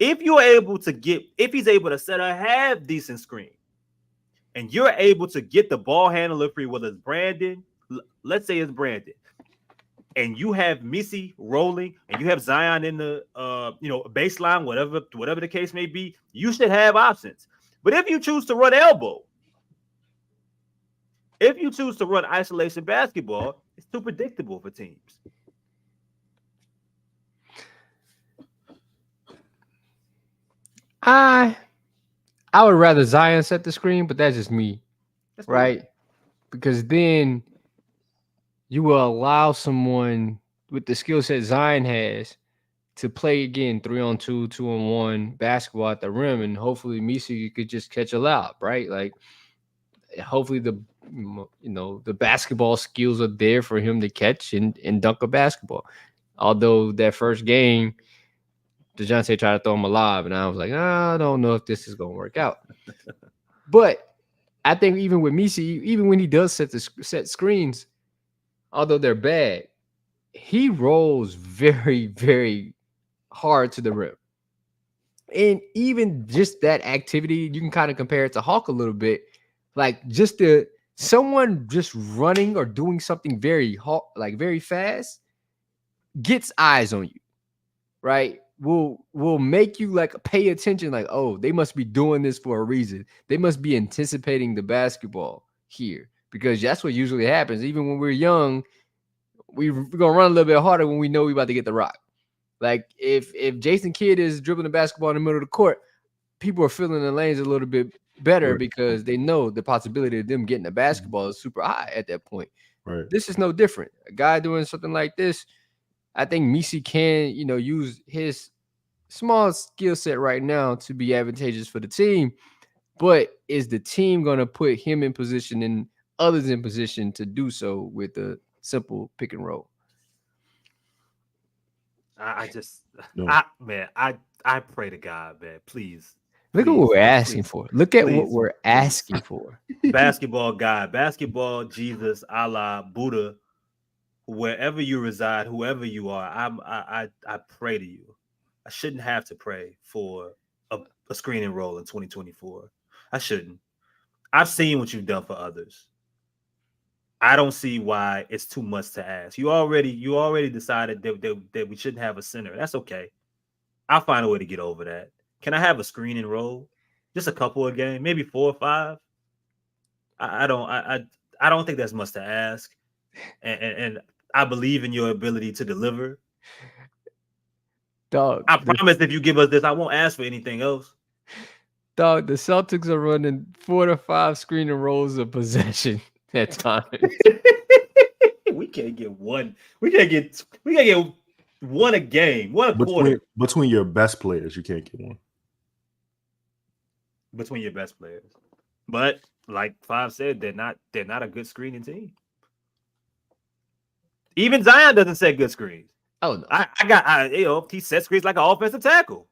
If he's able to set a half decent screen, and you're able to get the ball handler free, whether it's Brandon, let's say it's Brandon, and you have Missi rolling, and you have Zion in the baseline, whatever the case may be, you should have options. But if you choose to run elbow, if you choose to run isolation basketball, it's too predictable for teams. I would rather Zion set the screen, but that's just me, right? Because then you will allow someone with the skill set Zion has to play again 3-on-2, 2-on-1 basketball at the rim, and hopefully Missi could just catch a lob, right? Like hopefully the basketball skills are there for him to catch and dunk a basketball. Although that first game, DeJounte tried to throw him a lob, and I was like, I don't know if this is going to work out. But I think even with Missi, even when he does set screens, although they're bad, he rolls very, very hard to the rim. And even just that activity, you can kind of compare it to Hawk a little bit. Like just someone just running or doing something very fast gets eyes on you, right? Will make you like pay attention, like, oh, they must be doing this for a reason. They must be anticipating the basketball here, because that's what usually happens. Even when we're young, we're gonna run a little bit harder when we know we're about to get the rock. Like if Jason Kidd is dribbling the basketball in the middle of the court, people are filling the lanes a little bit better because they know the possibility of them getting the basketball is super high at that point. Right. This is no different. A guy doing something like this, I think Missi can, use his small skill set right now to be advantageous for the team. But is the team going to put him in position and others in position to do so with a simple pick and roll? I just, No. I pray to God, man. Please. Look at what we're asking for. Look at what we're asking for. Basketball God, basketball Jesus, Allah, Buddha, wherever you reside, whoever you are, I pray to you. I shouldn't have to pray for a screening role in 2024. I shouldn't. I've seen what you've done for others. I don't see why it's too much to ask. You already decided that we shouldn't have a center. That's okay. I'll find a way to get over that. Can I have a screening role? Just a couple of games, maybe 4 or 5. I don't think that's much to ask. And I believe in your ability to deliver. Dog, I promise if you give us this, I won't ask for anything else. Dog, the Celtics are running 4 to 5 screening rolls of possession at times. We can't get one. We can't get one a game, one a quarter. Between your best players, you can't get one. Between your best players. But like Five said, they're not a good screening team. Even Zion doesn't set good screens. Oh no. He sets screens like an offensive tackle.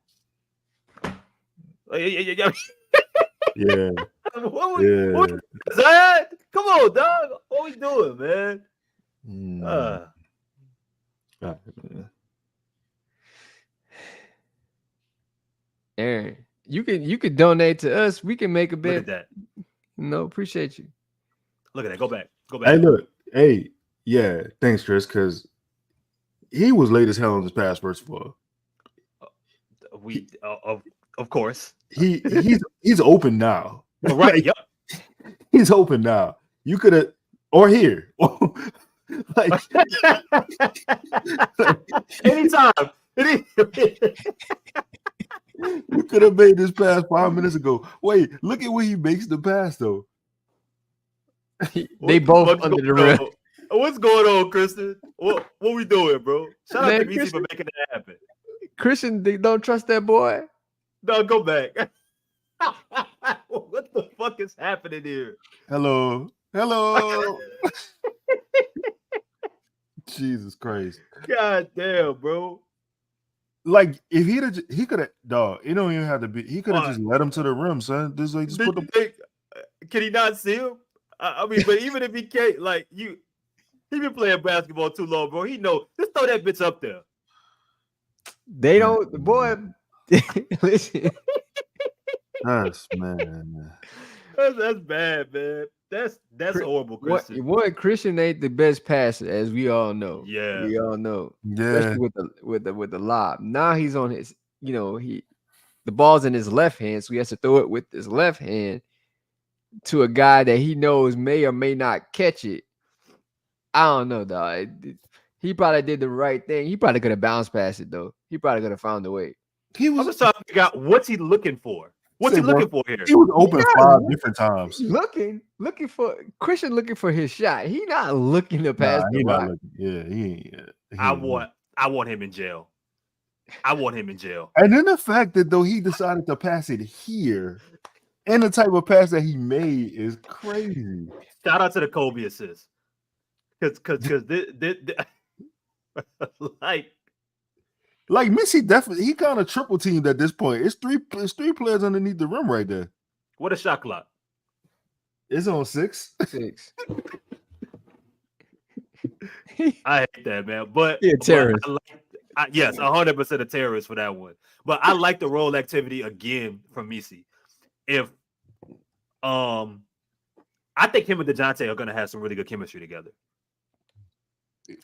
Yeah. What, Zion? Come on, dog. What we doing, man? Aaron, you could donate to us. We can make a bet. Look at that. No, appreciate you. Look at that. Go back. Hey, look. Hey, yeah. Thanks, Chris, because he was late as hell on this pass, first of all. Of course. He's open now. Right. Yep. He's open now. You could have, or here. Like anytime. You could have made this pass 5 minutes ago. Wait, look at where he makes the pass, though. They both under the rim. What's going on, Kristen? What we doing, bro? Shout out to Missi for making that happen. Christian, they don't trust that boy. No, go back. What the fuck is happening here? Hello. Jesus Christ. God damn, bro. Like if he could have, dog. It don't even have to be. He could have just led him to the rim, son. Just put the. Can he not see him? I mean, but even if he can't, like he been playing basketball too long, bro. He know. Just throw that bitch up there. They don't. The boy. Listen. That's man. That's bad, man. That's horrible, Christian. What Christian ain't the best passer, as we all know. Yeah, we all know. Yeah, especially with the lob. Now he's on his. The ball's in his left hand, so he has to throw it with his left hand to a guy that he knows may or may not catch it. I don't know, dog. He probably did the right thing. He probably could have bounced past it though. He probably could have found a way. I'm just trying to figure out what's he looking for. What's he looking for here? He was open 5 different times. Looking for Christian, looking for his shot. He not looking to pass the rock. I want him in jail. And then the fact that though he decided to pass it here, and the type of pass that he made is crazy. Shout out to the Kobe assist, because like Missi definitely he kind of triple teamed at this point. It's three players underneath the rim right there. What a shot clock. It's on 6. I hate that, man. But terrorist. Yes, 100% a terrorist for that one. But I like the roll activity again from Missi. If I think him and DeJounte are gonna have some really good chemistry together.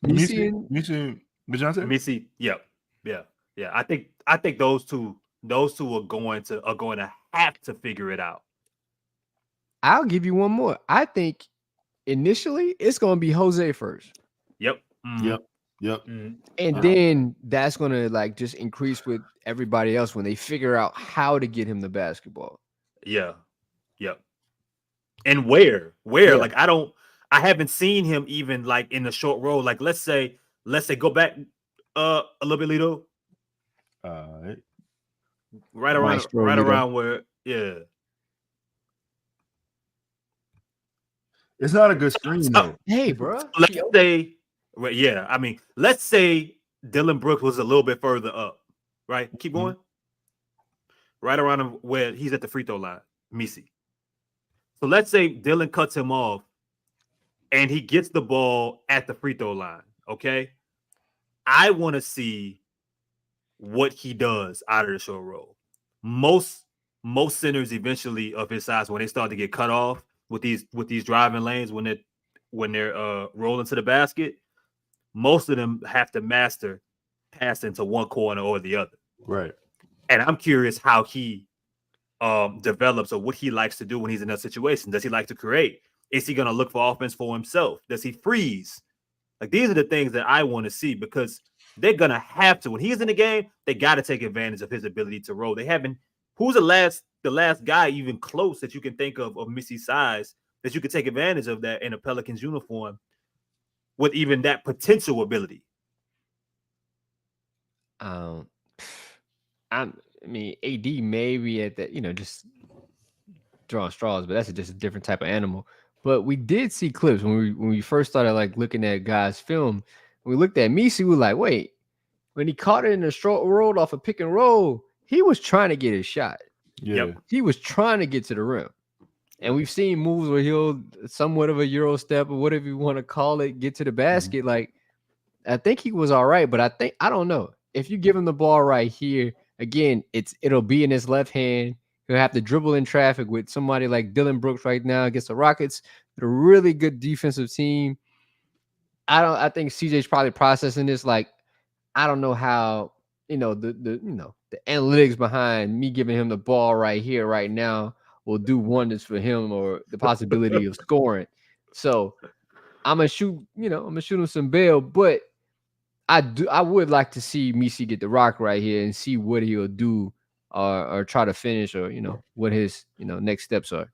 Missi and DeJounte? Missi, yeah. I think those two are going to have to figure it out. I'll give you one more. I think initially it's going to be Jose first. Yep. Mm-hmm. Yep. Mm-hmm. And then that's going to like just increase with everybody else when they figure out how to get him the basketball. Yeah. Yep. And where? Yeah. Like I haven't seen him even like in the short roll. Like let's say go back a little bit, Lito. right around where, yeah. It's not a good screen though. Hey, bro. Let's say, well, yeah. I mean, let's say Dylan Brooks was a little bit further up, right? Keep going. Right around where he's at the free throw line, Missi. So let's say Dylan cuts him off, and he gets the ball at the free throw line. Okay, I want to see what he does out of the short roll. Most centers eventually of his size, when they start to get cut off with these driving lanes, when they're rolling to the basket, most of them have to master passing to one corner or the other. Right. And I'm curious how he develops or what he likes to do when he's in that situation. Does he like to create? Is he going to look for offense for himself? Does he freeze? Like, these are the things that I want to see, because they're going to have to. When he's in the game, they got to take advantage of his ability to roll. They haven't. Who's the last guy even close that you can think of Missi's size that you could take advantage of that in a Pelicans uniform with even that potential ability? I mean, AD maybe at that, just drawing straws, but that's just a different type of animal. But we did see clips when we first started like looking at guys' film. We looked at Missi, we were like, wait, when he caught it in the short roll off a pick and roll, he was trying to get his shot. Yeah. Yep. He was trying to get to the rim. And we've seen moves where he'll somewhat of a Euro step or whatever you want to call it, get to the basket. Like, I think he was all right, but I don't know. If you give him the ball right here, again, it'll be in his left hand. He'll have to dribble in traffic with somebody like Dylan Brooks right now against the Rockets. They're a really good defensive team. I think CJ's probably processing this. Like, I don't know how, the analytics behind me giving him the ball right here, right now, will do wonders for him or the possibility of scoring. So I'm gonna shoot him some bail, but I would like to see Missi get the rock right here and see what he'll do or try to finish, or what his next steps are.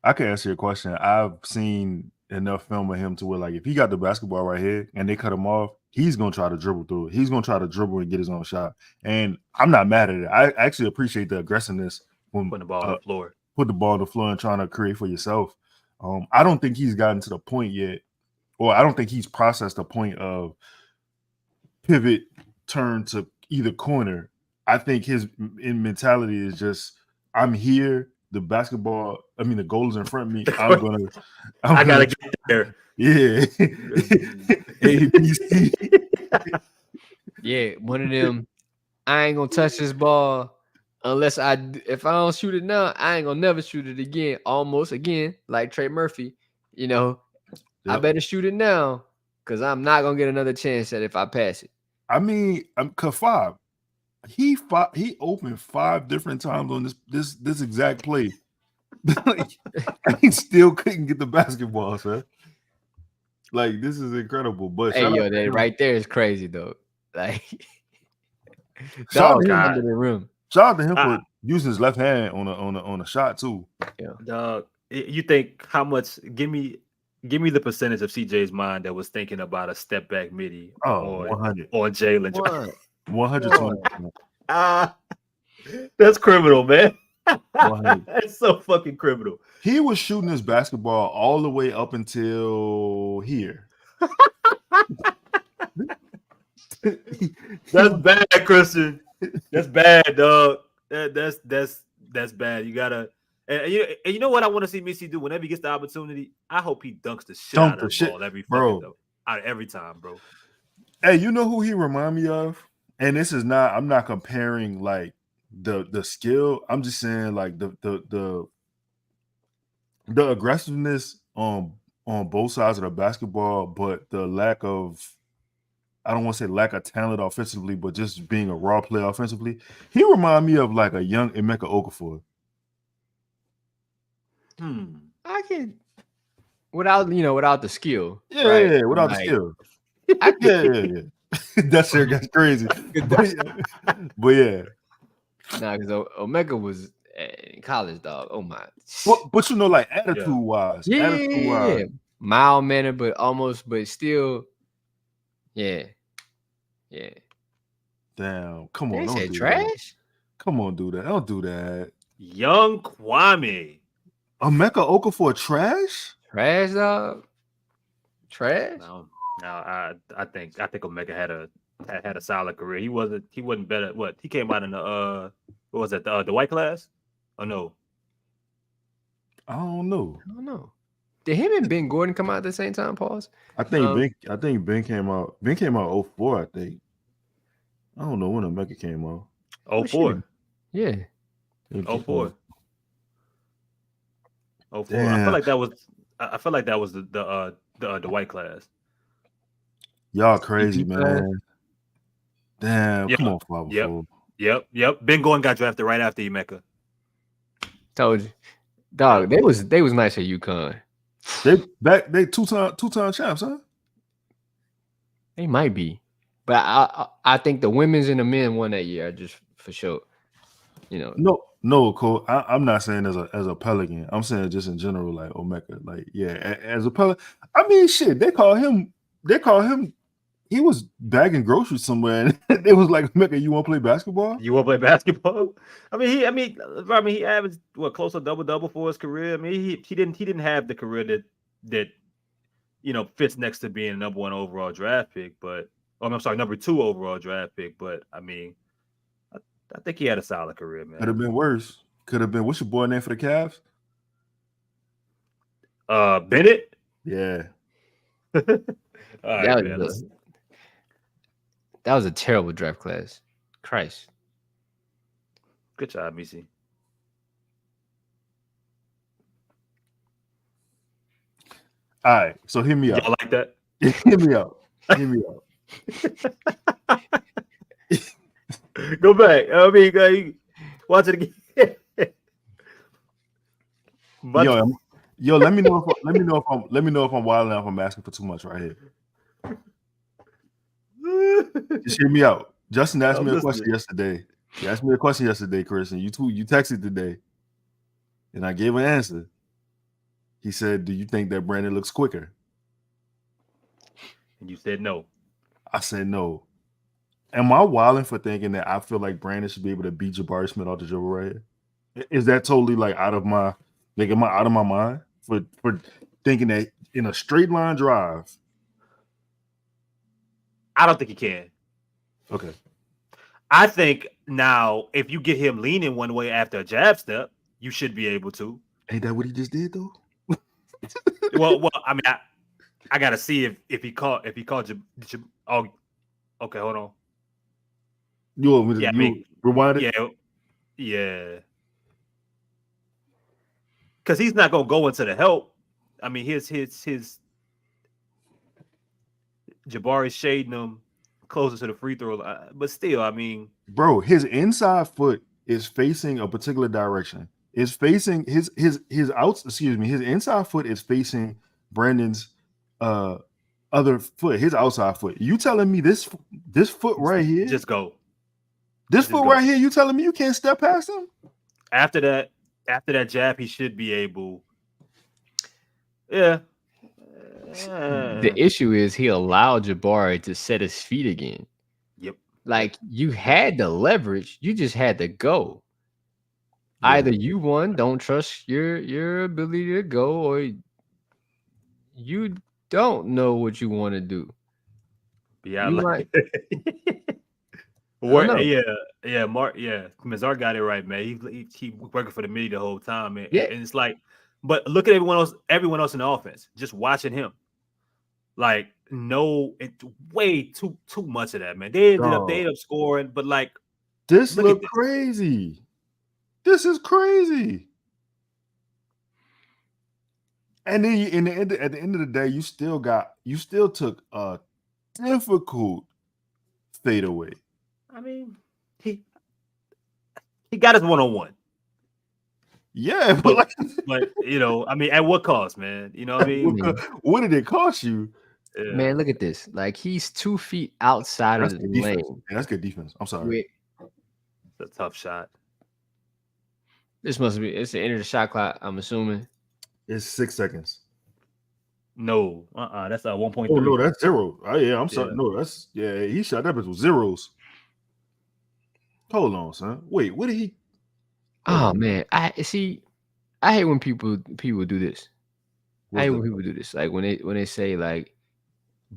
I can answer your question. I've seen enough film of him to where, like, if he got the basketball right here and they cut him off, he's gonna try to dribble through it. He's gonna try to dribble and get his own shot. And I'm not mad at it. I actually appreciate the aggressiveness when Putting the ball on the floor. Put the ball on the floor and trying to create for yourself. I don't think he's gotten to the point yet, or I don't think he's processed the point of pivot, turn to either corner. I think his mentality is just, I'm here. The goal is in front of me. I gotta get there. Yeah. ABC. Yeah, one of them. I ain't gonna touch this ball unless if I don't shoot it now, I ain't gonna never shoot it again. Almost again, like Trey Murphy. Yep. I better shoot it now because I'm not gonna get another chance at it if I pass it. I mean, Kafab, he opened 5 different times on this exact play. Like, he still couldn't get the basketball, sir. Like, this is incredible. But hey, that right there is crazy though. Like, shout out under the rim. Shout out to him for using his left hand on a shot too. Yeah, dog. You think how much? Give me the percentage of CJ's mind that was thinking about a step back midi. Oh, 100 on Jalen. 120. That's criminal, man. That's so fucking criminal. He was shooting his basketball all the way up until here. That's bad, Christian. That's bad, dog. That's bad. You gotta. And you know what I want to see Missi do whenever he gets the opportunity? I hope he dunks the shit out of the ball every time, bro. Hey, you know who he remind me of? And this is not. I'm not comparing like the skill. I'm just saying like the aggressiveness on both sides of the basketball, but the lack of, I don't want to say lack of talent offensively, but just being a raw player offensively. He remind me of like a young Emeka Okafor. I can without the skill. Yeah, right? Yeah, without the skill. Yeah. That's crazy. But yeah. Nah, because Omega was in college, dog. Oh my. But you know, like attitude wise. Yeah. Mild mannered, but still. Yeah. Damn. Come on. Don't do trash? Come on, do that. Don't do that. Young Kwame. Emeka Okafor trash? Trash, dog. Trash. No, I think Omega had a solid career. He wasn't better. What he came out in the what was that the white class? Oh no, I don't know. Did him and Ben Gordon come out at the same time? Pause. I think Ben came out. Ben came out 04, I think. I don't know when Omega came out. 04. Yeah. 04. 04. Damn. I feel like that was the white class. Y'all crazy, man. Damn, Yep. come on, 504. Yep. Ben Gordon got drafted right after Emeka. Told you. Dog, they was nice at UConn. They two-time champs, huh? They might be. But I think the women's and the men won that year, just for sure. You know. No, Cole. I'm not saying as a Pelican. I'm saying just in general, like Omeka. Like, yeah, as a Pelican. I mean, shit, they call him. He was bagging groceries somewhere, and it was like, Omeka, you want to play basketball? You want to play basketball? I mean, he averaged close to double for his career. I mean, he didn't have the career that fits next to being number 1 overall draft pick, but I'm sorry, number 2 overall draft pick. But I mean, I think he had a solid career, man. Could have been worse. Could have been. What's your boy name for the Cavs? Bennett. Yeah. All right, that was a terrible draft class. Christ. Good job, Missi. All right, so hear me out. Y'all like that? Hear me out. Go back. I mean, watch it again. Yo, let me know if I'm wilding out if I'm asking for too much right here. Just hear me out. Justin asked me a question yesterday. He asked me a question yesterday, Chris, and you texted today, and I gave an answer. He said, "Do you think that Brandon looks quicker?" And you said no. I said no. Am I wilding for thinking that I feel like Brandon should be able to beat Jabari Smith off the dribble right here? Is that totally like out of my am I out of my mind for thinking that in a straight line drive? I don't think he can. Okay. I think now if you get him leaning one way after a jab step, you should be able to. Ain't that what he just did though? well, I mean, I gotta see if he called oh, okay, hold on. You want me to rewind it? Yeah. Because he's not gonna go into the help. I mean, his Jabari's shading him closer to the free throw line, but still, I mean, bro, his inside foot is facing a particular direction. Is facing his inside foot is facing Brandon's other foot, his outside foot. You telling me this foot right here? Just go. This foot right here, you telling me you can't step past him? After that jab, he should be able. Yeah. The issue is he allowed Jabari to set his feet again. Yep. Like you had the leverage, you just had to go. Yeah. Either you don't trust your ability to go, or you don't know what you want to do. Yeah, Mark. Yeah, Mazar got it right, man. He working for the midi the whole time, man. Yeah. And it's like, but look at everyone else in the offense. Just watching him, like, no, it's way too much of that, man. They ended up scoring, but like, this look crazy. This is crazy. And then at the end of the day, you still took a difficult fadeaway. I mean, he got his 1-on-1. Yeah, but I mean, at what cost, man? You know what I mean? What did it cost you? Yeah. Man, look at this. Like, he's 2 feet outside of the lane. Yeah, that's good defense. I'm sorry. It's a tough shot. It's the end of the shot clock, I'm assuming. It's 6 seconds. No, that's 1.3. Oh no, that's 0. Oh yeah, I'm sorry. Yeah. No, he shot that bitch with zeros. Hold on, son. Wait, what did he? Oh man, I hate when people do this. I hate when people do this. Like when they say like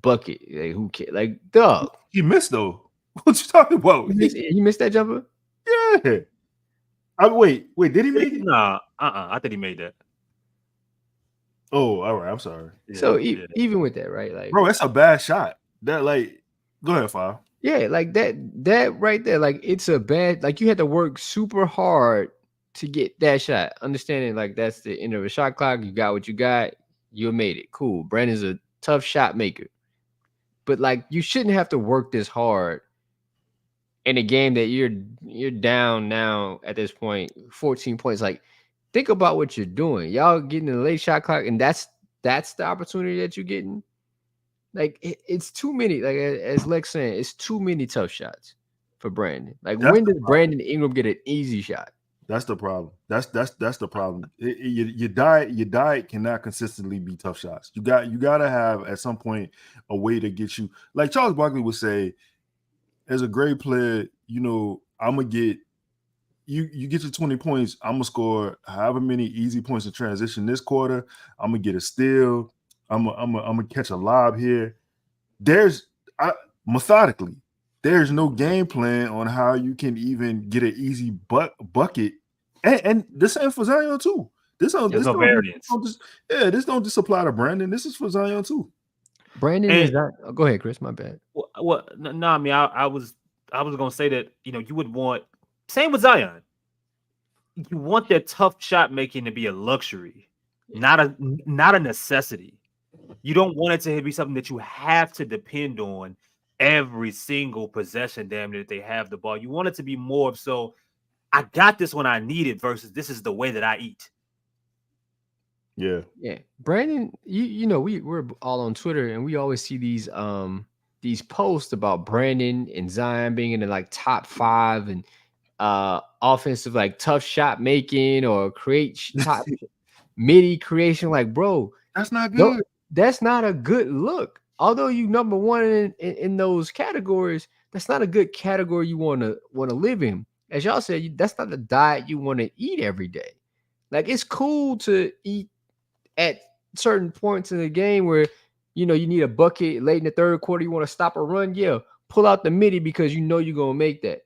bucket, like who cares? Like dog. He missed though. What you talking about? He missed that jumper? Yeah. Wait, did he make it? Nah, I think he made that. Oh, all right. I'm sorry. Yeah, so even with that, right? Like, bro, that's a bad shot. That like, go ahead, File. Yeah, like that right there, like it's a bad. Like you had to work super hard to get that shot. Understanding like that's the end of a shot clock. You got what you got. You made it. Cool. Brandon's a tough shot maker, but like you shouldn't have to work this hard in a game that you're down now at this point, 14 points. Like, think about what you're doing. Y'all getting a late shot clock, and that's the opportunity that you're getting. Like, it's too many. Like as Lex saying, it's too many tough shots for Brandon. Like, when does Brandon Ingram get an easy shot? That's the problem. That's the problem. Your diet cannot consistently be tough shots. You got to have at some point a way to get you. Like Charles Barkley would say, as a great player, you know, I'm gonna get you get your 20 points. I'm gonna score however many easy points in transition this quarter. I'm gonna get a steal. I'm gonna catch a lob here. Methodically, there's no game plan on how you can even get an easy bucket. And the same for Zion too. There's no variance. This don't just apply to Brandon. This is for Zion too. Brandon is not. Oh, go ahead, Chris. My bad. Well, no, I mean, I was gonna say that, you know, you would want, same with Zion. You want that tough shot making to be a luxury, not a necessity. You don't want it to be something that you have to depend on every single possession, damn near, that they have the ball. You want it to be more of, so I got this when I need it versus this is the way that I eat. Yeah. Brandon, you know, we're all on Twitter and we always see these posts about Brandon and Zion being in the like top 5 and offensive like tough shot making or top midi creation. Like, bro, that's not good. That's not a good look. Although you number one in those categories, that's not a good category you want to live in. As y'all said, that's not the diet you want to eat every day. Like, it's cool to eat at certain points in the game where, you know, you need a bucket late in the third quarter, you want to stop a run. Yeah, pull out the midi because you know you're going to make that.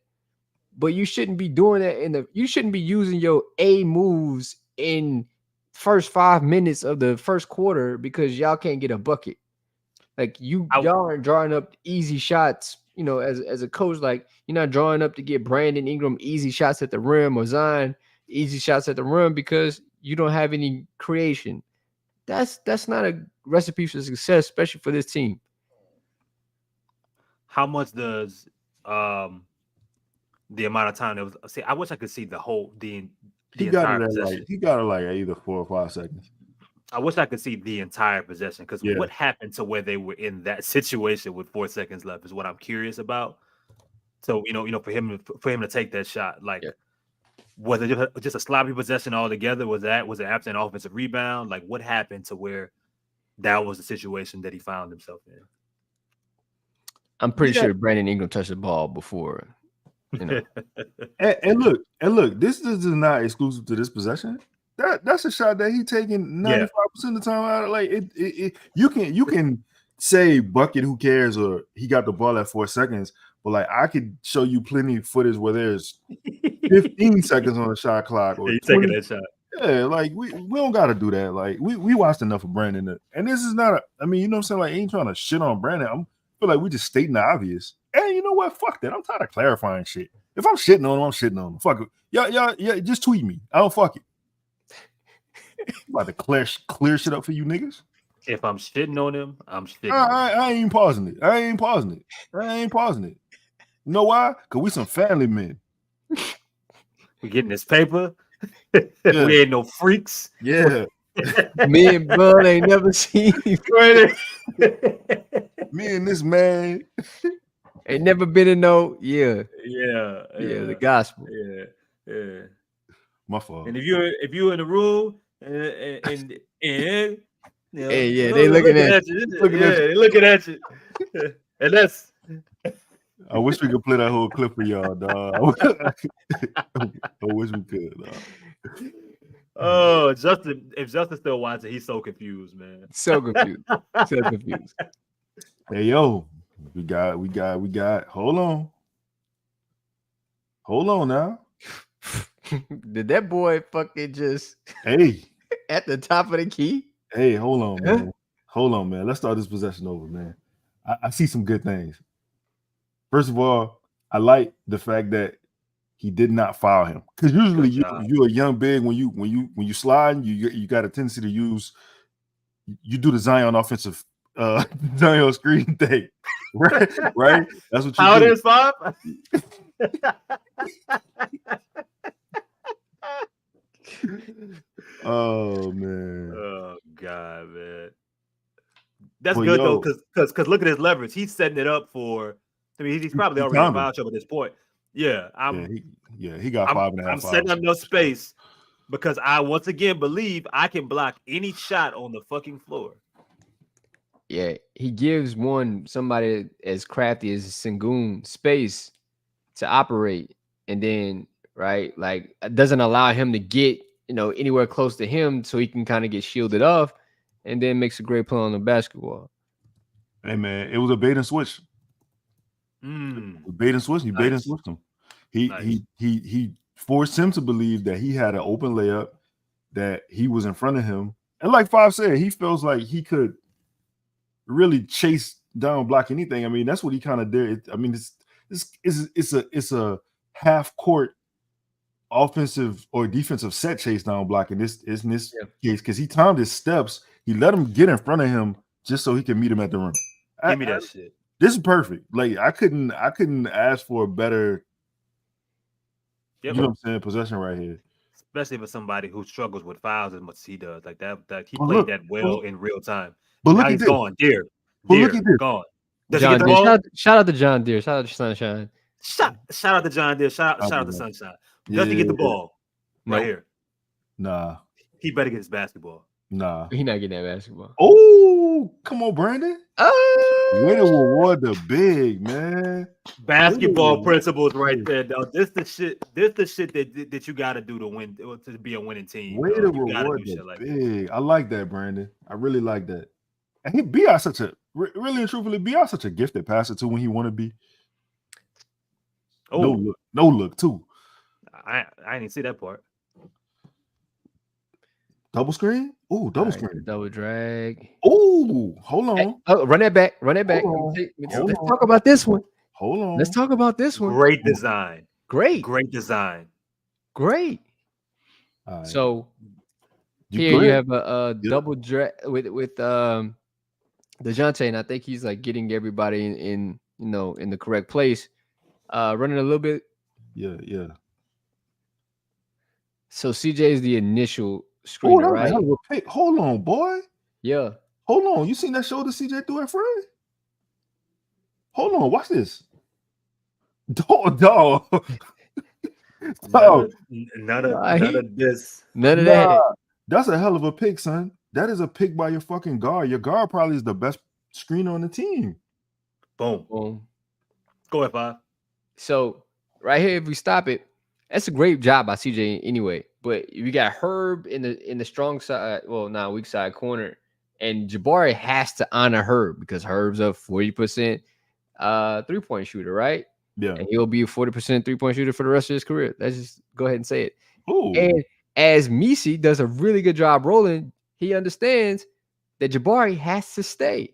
But you shouldn't be doing that you shouldn't be using your A moves in first 5 minutes of the first quarter because y'all can't get a bucket. Like, y'all aren't drawing up easy shots, you know, as a coach. Like, you're not drawing up to get Brandon Ingram easy shots at the rim or Zion easy shots at the rim because you don't have any creation. That's not a recipe for success, especially for this team. How much does the amount of time that was? See, I wish I could see the entire possession. He got it like either 4 or 5 seconds. I wish I could see the entire possession because what happened to where they were in that situation with 4 seconds left is what I'm curious about. So you know, for him to take that shot, like, was it just a sloppy possession altogether? Was it absent offensive rebound? Like, what happened to where that was the situation that he found himself in? I'm pretty sure Brandon Ingram touched the ball before. You know. and look, this is not exclusive to this possession. That's a shot that he taking 95% of the time out. Like you can say bucket, who cares, or he got the ball at 4 seconds, but like I could show you plenty of footage where there's 15 seconds on the shot clock. Or you taking that shot. Yeah, like we don't gotta do that. Like we watched enough of Brandon, and this is not I mean, you know what I'm saying? Like, I ain't trying to shit on Brandon. I feel like we just stating the obvious. And you know what? Fuck that. I'm tired of clarifying shit. If I'm shitting on him, I'm shitting on him. Fuck it. Yeah, just tweet me. I don't fuck it. I'm about to clear shit up for you niggas. If I'm shitting on him, I'm shitting. I ain't pausing it. I ain't pausing it. You know why? Because we some family men. We getting this paper. We ain't no freaks. Yeah. Me and Bud ain't never seen me and this man ain't never been in no the gospel. Yeah. My fault. And if you're in the room and you know, they looking at you. They looking at you. And that's I wish we could play that whole clip for y'all, dog. I wish we could, dog. Oh, Justin! If Justin still watching, he's so confused, man. So confused. So confused. Hey, yo, we got. Hold on now. Did that boy fucking just Hey, at the top of the key? hey, hold on, man. Hold on, man. Let's start this possession over, man. I see some good things. First of all, I like the fact that he did not foul him, because usually you're a young big when you slide, you got a tendency to use, you do the Zion offensive Zion screen thing, right? Right. That's what you How do. it is, Bob? Oh man. Oh God, man. That's Well, good yo, though, because look at his leverage. He's setting it up for. I mean, he's probably already in foul trouble at this point. Yeah, he got 5.5. I'm setting up no space because I once again believe I can block any shot on the fucking floor. Yeah, he gives somebody as crafty as Sengun space to operate, and then right, like doesn't allow him to get anywhere close to him, so he can kind of get shielded off, and then makes a great play on the basketball. Hey man, it was a bait and switch. Bait and switch. He bait and switched him. He forced him to believe that he had an open layup, that he was in front of him, and like Five said, he feels like he could really chase down, block anything. I mean, that's what he kind of did. I mean, it's a half court offensive or defensive set chase down block in this case, because he timed his steps. He let him get in front of him just so he can meet him at the rim. Give me that shit. This is perfect. Like I couldn't ask for a better, you know what I'm saying, possession right here. Especially for somebody who struggles with fouls as much as he does. Like that he played that well in real time. But now look he's at gone. Deer, look at this. Gone. Does John he get the Deere. ball? Shout out to John Deere. Shout out to Sunshine. Shout out to John Deere. Shout out to Sunshine. Does he get the ball right here? Nah. He better get his basketball. Nah. He not getting that basketball. Oh, come on, Brandon. Way to reward the big, man. Basketball principles right there, though. This the shit that you got to do to win, to be a winning team. Way to reward the big. I like that, Brandon. I really like that. And B.I. such a really and truthfully, B.I. such a gifted passer too when he want to be. Oh, no look too. I didn't see that part. Double screen? Oh, double screen. Double drag. Oh, hold on. Hey, run that back. Let's talk about this one. Hold on. Let's talk about this one. Great design. Great design. Great. Right. So here you have a double drag with DeJounte, and I think he's like getting everybody in the correct place. Running a little bit. Yeah. So CJ is the initial screener, right? Hold on, boy. Yeah. Hold on. You seen that shoulder CJ threw at Fred? Hold on. Watch this. Dog. None of this. None of that. That's a hell of a pick, son. That is a pick by your fucking guard. Your guard probably is the best screener on the team. Boom. Go ahead, Five. So right here, if we stop it, that's a great job by CJ anyway. But you got Herb in the strong side, weak side corner, and Jabari has to honor Herb because Herb's a 40% 3-point shooter, right? Yeah. And he'll be a 40% 3-point shooter for the rest of his career. Let's just go ahead and say it. Ooh. And as Missi does a really good job rolling, he understands that Jabari has to stay.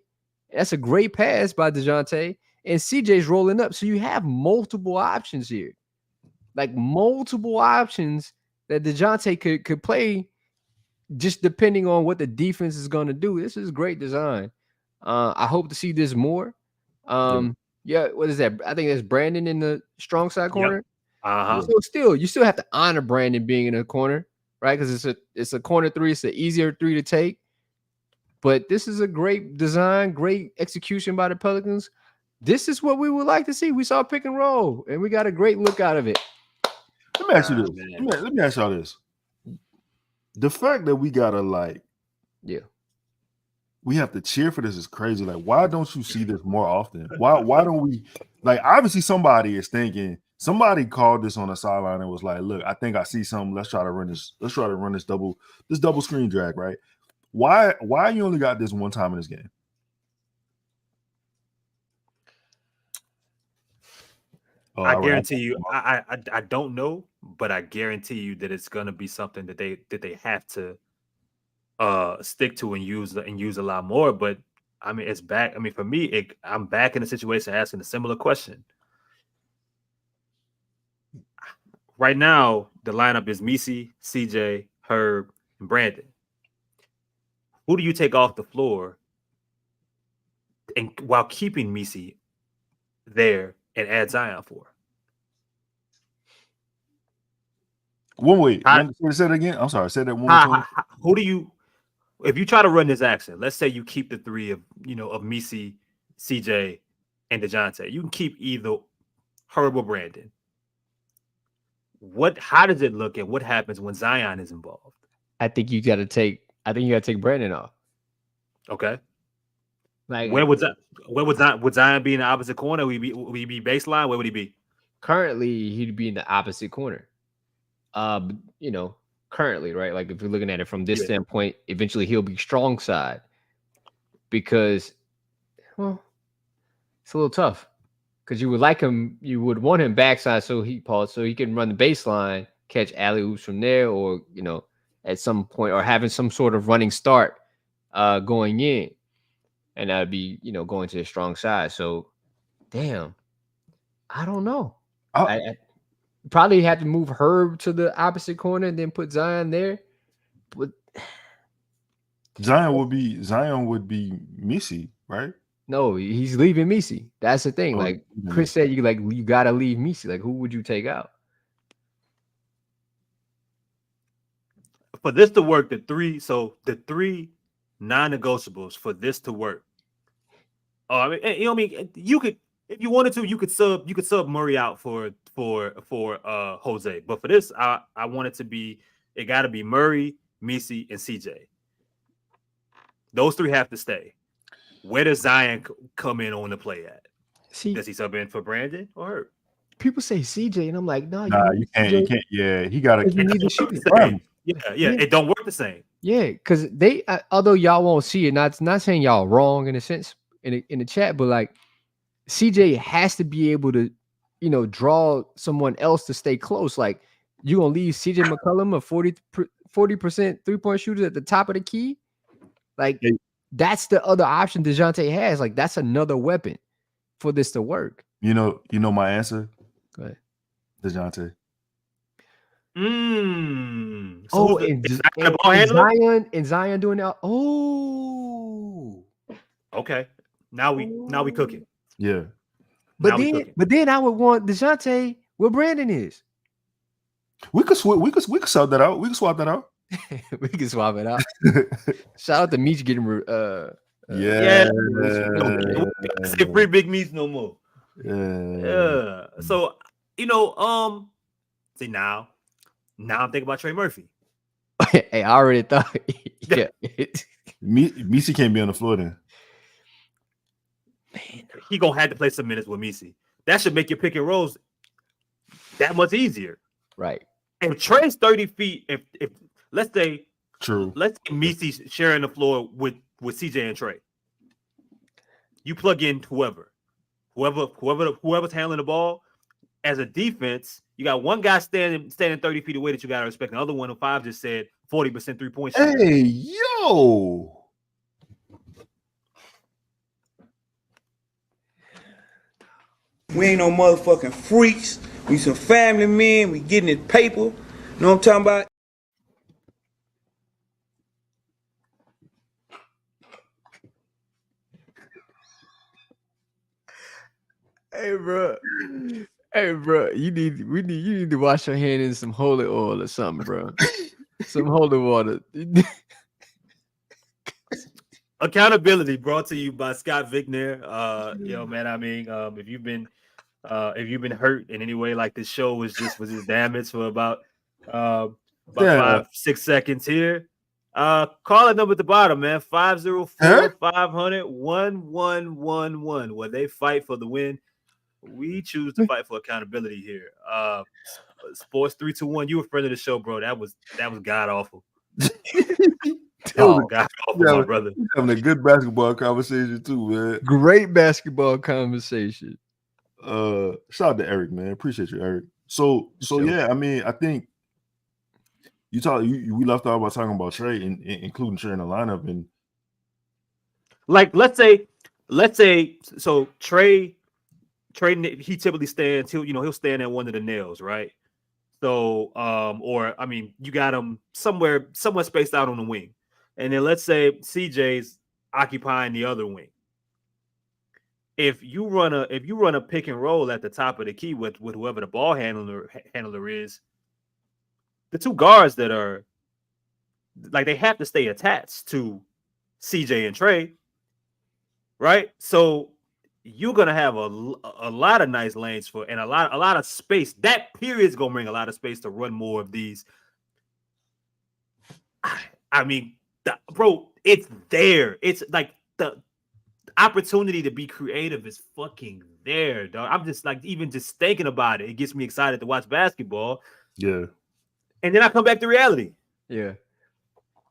That's a great pass by DeJounte, and CJ's rolling up. So you have multiple options here. Like multiple options that DeJounte could play just depending on what the defense is going to do. This is great design. I hope to see this more. Yeah, what is that? I think that's Brandon in the strong side corner. Yep. So you still have to honor Brandon being in the corner, right? Because it's a corner three. It's an easier three to take. But this is a great design, great execution by the Pelicans. This is what we would like to see. We saw pick and roll, and we got a great look out of it. Let me ask you this. Let me ask y'all this. The fact that we gotta we have to cheer for this is crazy. Like, why don't you see this more often? Why don't we like obviously somebody is thinking somebody called this on the sideline and was like, look, I think I see something. Let's try to run this double screen drag, right? Why you only got this one time in this game? I guarantee you, I don't know, but I guarantee you that it's gonna be something that they have to stick to and use a lot more. But I mean, it's back. I mean, for me, I'm back in the situation asking a similar question. Right now, the lineup is Missi, CJ, Herb, and Brandon. Who do you take off the floor and while keeping Missi there and add Zion for? One way. Say that again. I'm sorry. Say that one more time. Who do you? If you try to run this action, let's say you keep the three of Missi, CJ, and DeJounte. You can keep either Herb or Brandon. How does it look and what happens when Zion is involved? I think you got to take Brandon off. Okay. Like where would Zion be in the opposite corner? Would he be baseline? Where would he be? Currently, he'd be in the opposite corner. Currently, right? Like if you're looking at it from this standpoint, eventually he'll be strong side because, well, it's a little tough because you would want him backside so he can run the baseline, catch alley oops from there, or at some point, or having some sort of running start going in, and that'd be going to the strong side. So, damn, I don't know. I probably had to move Herb to the opposite corner and then put Zion there. But Zion would be Missi, right? No, he's leaving Missi. That's the thing. Like Chris said, you gotta leave Missi. Like, who would you take out? For this to work, the three non-negotiables for this to work. You could, if you wanted to, you could sub Murray out for Jose. But for this, I want it got to be Murray, Missi, and CJ. Those three have to stay. Where does Zion come in on the play at? Does he sub in for Brandon or Herb? People say CJ, and I'm like, no, you can't. You can't. Yeah, he got to. Yeah, it don't work the same. Yeah, because although y'all won't see it, not saying y'all wrong in a sense in the chat, but like CJ has to be able to, draw someone else to stay close. Like you gonna leave CJ McCollum a 40% 3-point shooter at the top of the key? Like that's the other option DeJounte has. Like that's another weapon for this to work. You know my answer. Go ahead, DeJounte. So Zion doing that. Oh, okay. Now we cooking. Yeah, but then I would want DeJounte where Brandon is. We could sub that out. We could swap that out. We can swap it out. Shout out to Meech getting say free big Meech no more. Yeah. So see now I'm thinking about Trey Murphy. Hey, I already thought. Yeah, Missi can't be on the floor then. Man, he gonna have to play some minutes with Missi. That should make your pick and rolls that much easier, right? If Trey's 30 feet, if let's say Missi's sharing the floor with CJ and Trey, you plug in whoever's handling the ball. As a defense, you got one guy standing 30 feet away that you gotta respect. The other one of 5 just said 40% 3-point shooter. Hey, yo. We ain't no motherfucking freaks. We some family men. We getting it paper. You know what I'm talking about? Hey, bro, you need to wash your hand in some holy oil or something, bro. Some holy water. Accountability brought to you by Scott Vigner. Man, I mean, if you've been hurt in any way, like this show was just damaged for about 5-6 seconds here. Call it number at the bottom, man. 504-500-1111. Where they fight for the win. We choose to fight for accountability here. Sports 321. You were a friend of the show, bro. That was god awful. God awful, my brother. Having a good basketball conversation too, man. Great basketball conversation. Shout out to Eric, man. Appreciate you, Eric. So yeah, I mean, I think we left off by talking about Trey and including Trey in the lineup, and like let's say so Trey he typically stands, he'll stand at one of the nails, right? So or I mean you got him somewhere spaced out on the wing. And then let's say CJ's occupying the other wing. If you run a pick and roll at the top of the key with whoever the ball handler is, the two guards that are like they have to stay attached to CJ and Trey, right? So you're gonna have a lot of nice lanes and a lot of space. That period's gonna bring a lot of space to run more of these. I mean, bro, it's there. It's like the opportunity to be creative is fucking there, dog. I'm just like, even just thinking about it, it gets me excited to watch basketball. Yeah. And then I come back to reality. Yeah.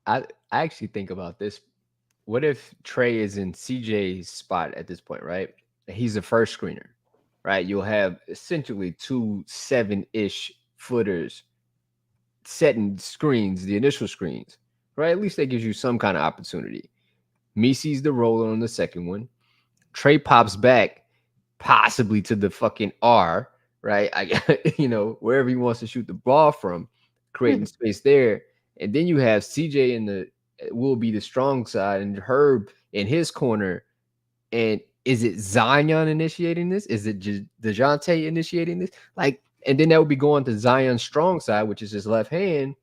I actually think about this. What if Trey is in CJ's spot at this point, right? He's the first screener, right? You'll have essentially 2 7-ish footers setting screens, the initial screens, right? At least that gives you some kind of opportunity. Missi's the roller on the second one. Trey pops back, possibly to the fucking R, right? Wherever he wants to shoot the ball from, creating space there. And then you have CJ will be the strong side, and Herb in his corner. And is it Zion initiating this? Is it DeJounte initiating this? And then that would be going to Zion's strong side, which is his left hand.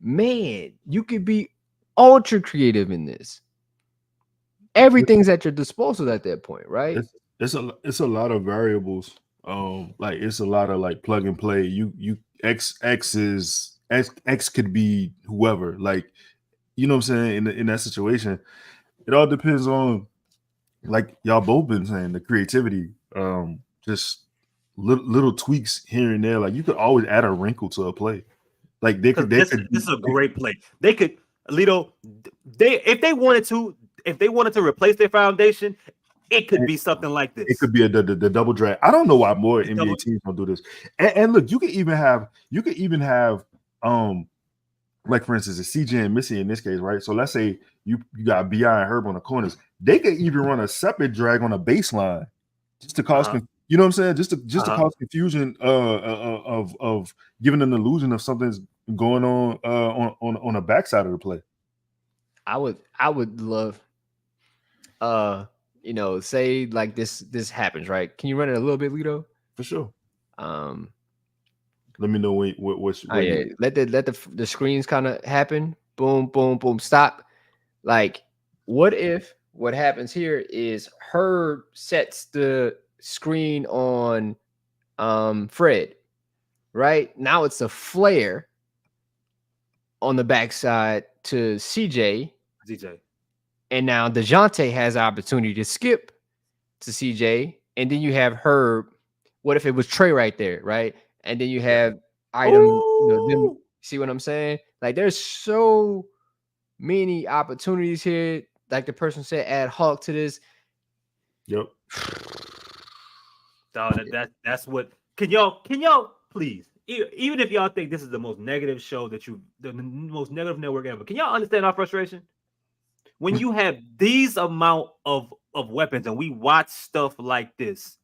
Man, you could be ultra creative in this. Everything's at your disposal at that point, right? It's a lot of variables. It's a lot of like plug and play. X could be whoever. Like, you know what I'm saying? In that situation, it all depends on, like y'all both been saying, the creativity. Just little tweaks here and there. Like you could always add a wrinkle to a play. Like this is a great play. They could, Lito, if they wanted to replace their foundation, it could be something like this. It could be the double drag. I don't know why more NBA teams don't do this. And look, you could even have like for instance, a CJ and Missi in this case, right? So let's say you got BI and Herb on the corners. They could even run a separate drag on a baseline just to cause you know what I'm saying? Just to cause confusion of giving an illusion of something's going on the backside of the play. I would love say like this happens, right? Can you run it a little bit, Lito? For sure. Let me know what let the screens kind of happen. Boom, boom, boom. Stop. Like, what if what happens here is Herb sets the screen on Fred, right? Now it's a flare on the backside to CJ. And now DeJounte has the opportunity to skip to CJ. And then you have Herb. What if it was Trey right there, right? And then you have item, them, see what I'm saying? Like, there's so many opportunities here. Like the person said, add Hawk to this. Yep. So that's what. Can y'all please, even if y'all think this is the most negative show the most negative network ever, can y'all understand our frustration? When you have these amount of weapons and we watch stuff like this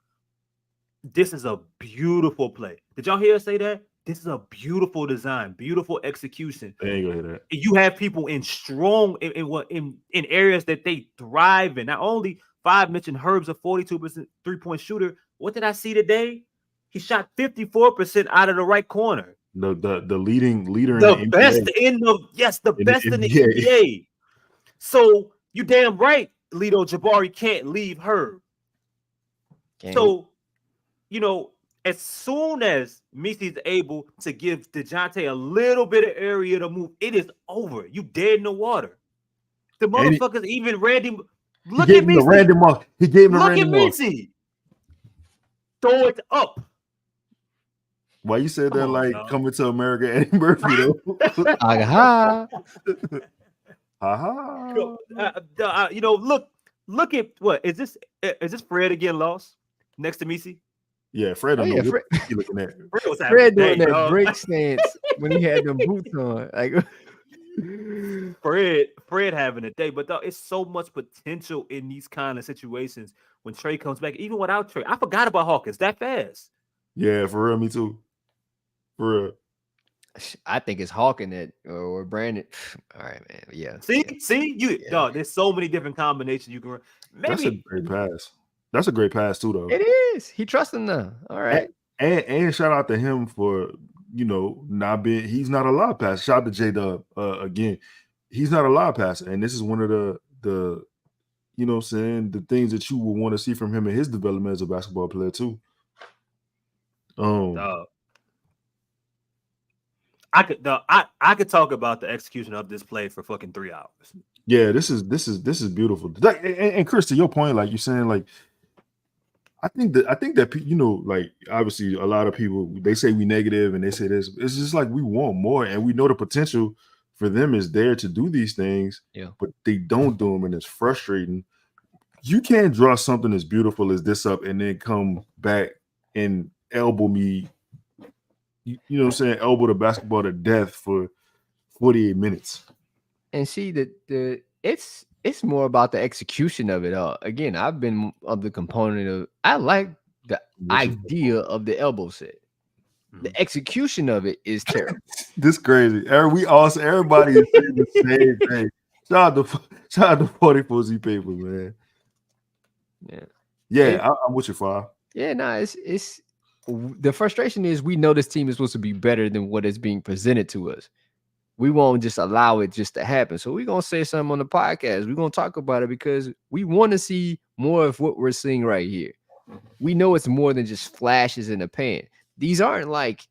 is a beautiful play. Did y'all hear us say that? This is a beautiful design, beautiful execution. I ain't gonna hear that. You have people in strong in areas that they thrive in. Not only Five mentioned Herb's a 42% 3-point shooter. What did I see today? He shot 54% out of the right corner. The leading leader, the best in the best in the NBA. So you damn right, Lito, Jabari can't leave Herb. So, as soon as Missi's able to give DeJounte a little bit of area to move, it is over. You dead in the water. The motherfuckers even Randy. Look at Missi. Random mark. He gave him a random mark. Look at Missi. Throw it up. Why you said that like Coming to America, Eddie Murphy though? Ha ha. You know, look at what is this? Is this Fred again lost next to Missi? Yeah, Fred. What you looking at? Fred doing that break stance when he had them boots on. Like Fred having a day, but though it's so much potential in these kind of situations when Trey comes back, even without Trey. I forgot about Hawkins that fast. Yeah, for real, me too. For real. I think it's Hawkins or Brandon. All right, man. Yeah. See, dog. There's so many different combinations you can run. That's a great pass. That's a great pass too, though. It is. He trusts him now. All right. And shout out to him for not being. He's not a lob passer. Shout out to J-Dub again. He's not a lob passer, and this is one of the you know what I'm saying, the things that you would want to see from him in his development as a basketball player too. I could talk about the execution of this play for fucking 3 hours. Yeah, this is beautiful. And Chris, to your point, like you're saying, like I think that like obviously a lot of people, they say we negative and they say this. It's just like we want more, and we know the potential for them is there to do these things. Yeah, but they don't do them, and it's frustrating. You can't draw something as beautiful as this up and then come back and elbow me. You know what I'm saying? Elbow the basketball to death for 48 minutes. And see that it's more about the execution of it all. Again, I've been of the component of I like the idea of the elbow set. The execution of it is terrible. This crazy. Everybody is saying the same thing. Shout out to 44 Z Paper, man. Yeah. I'm with you, Five. Yeah, no, it's the frustration is we know this team is supposed to be better than what is being presented to us. We won't just allow it just to happen. So we're going to say something on the podcast. We're going to talk about it because we want to see more of what we're seeing right here. We know it's more than just flashes in the pan. These aren't like,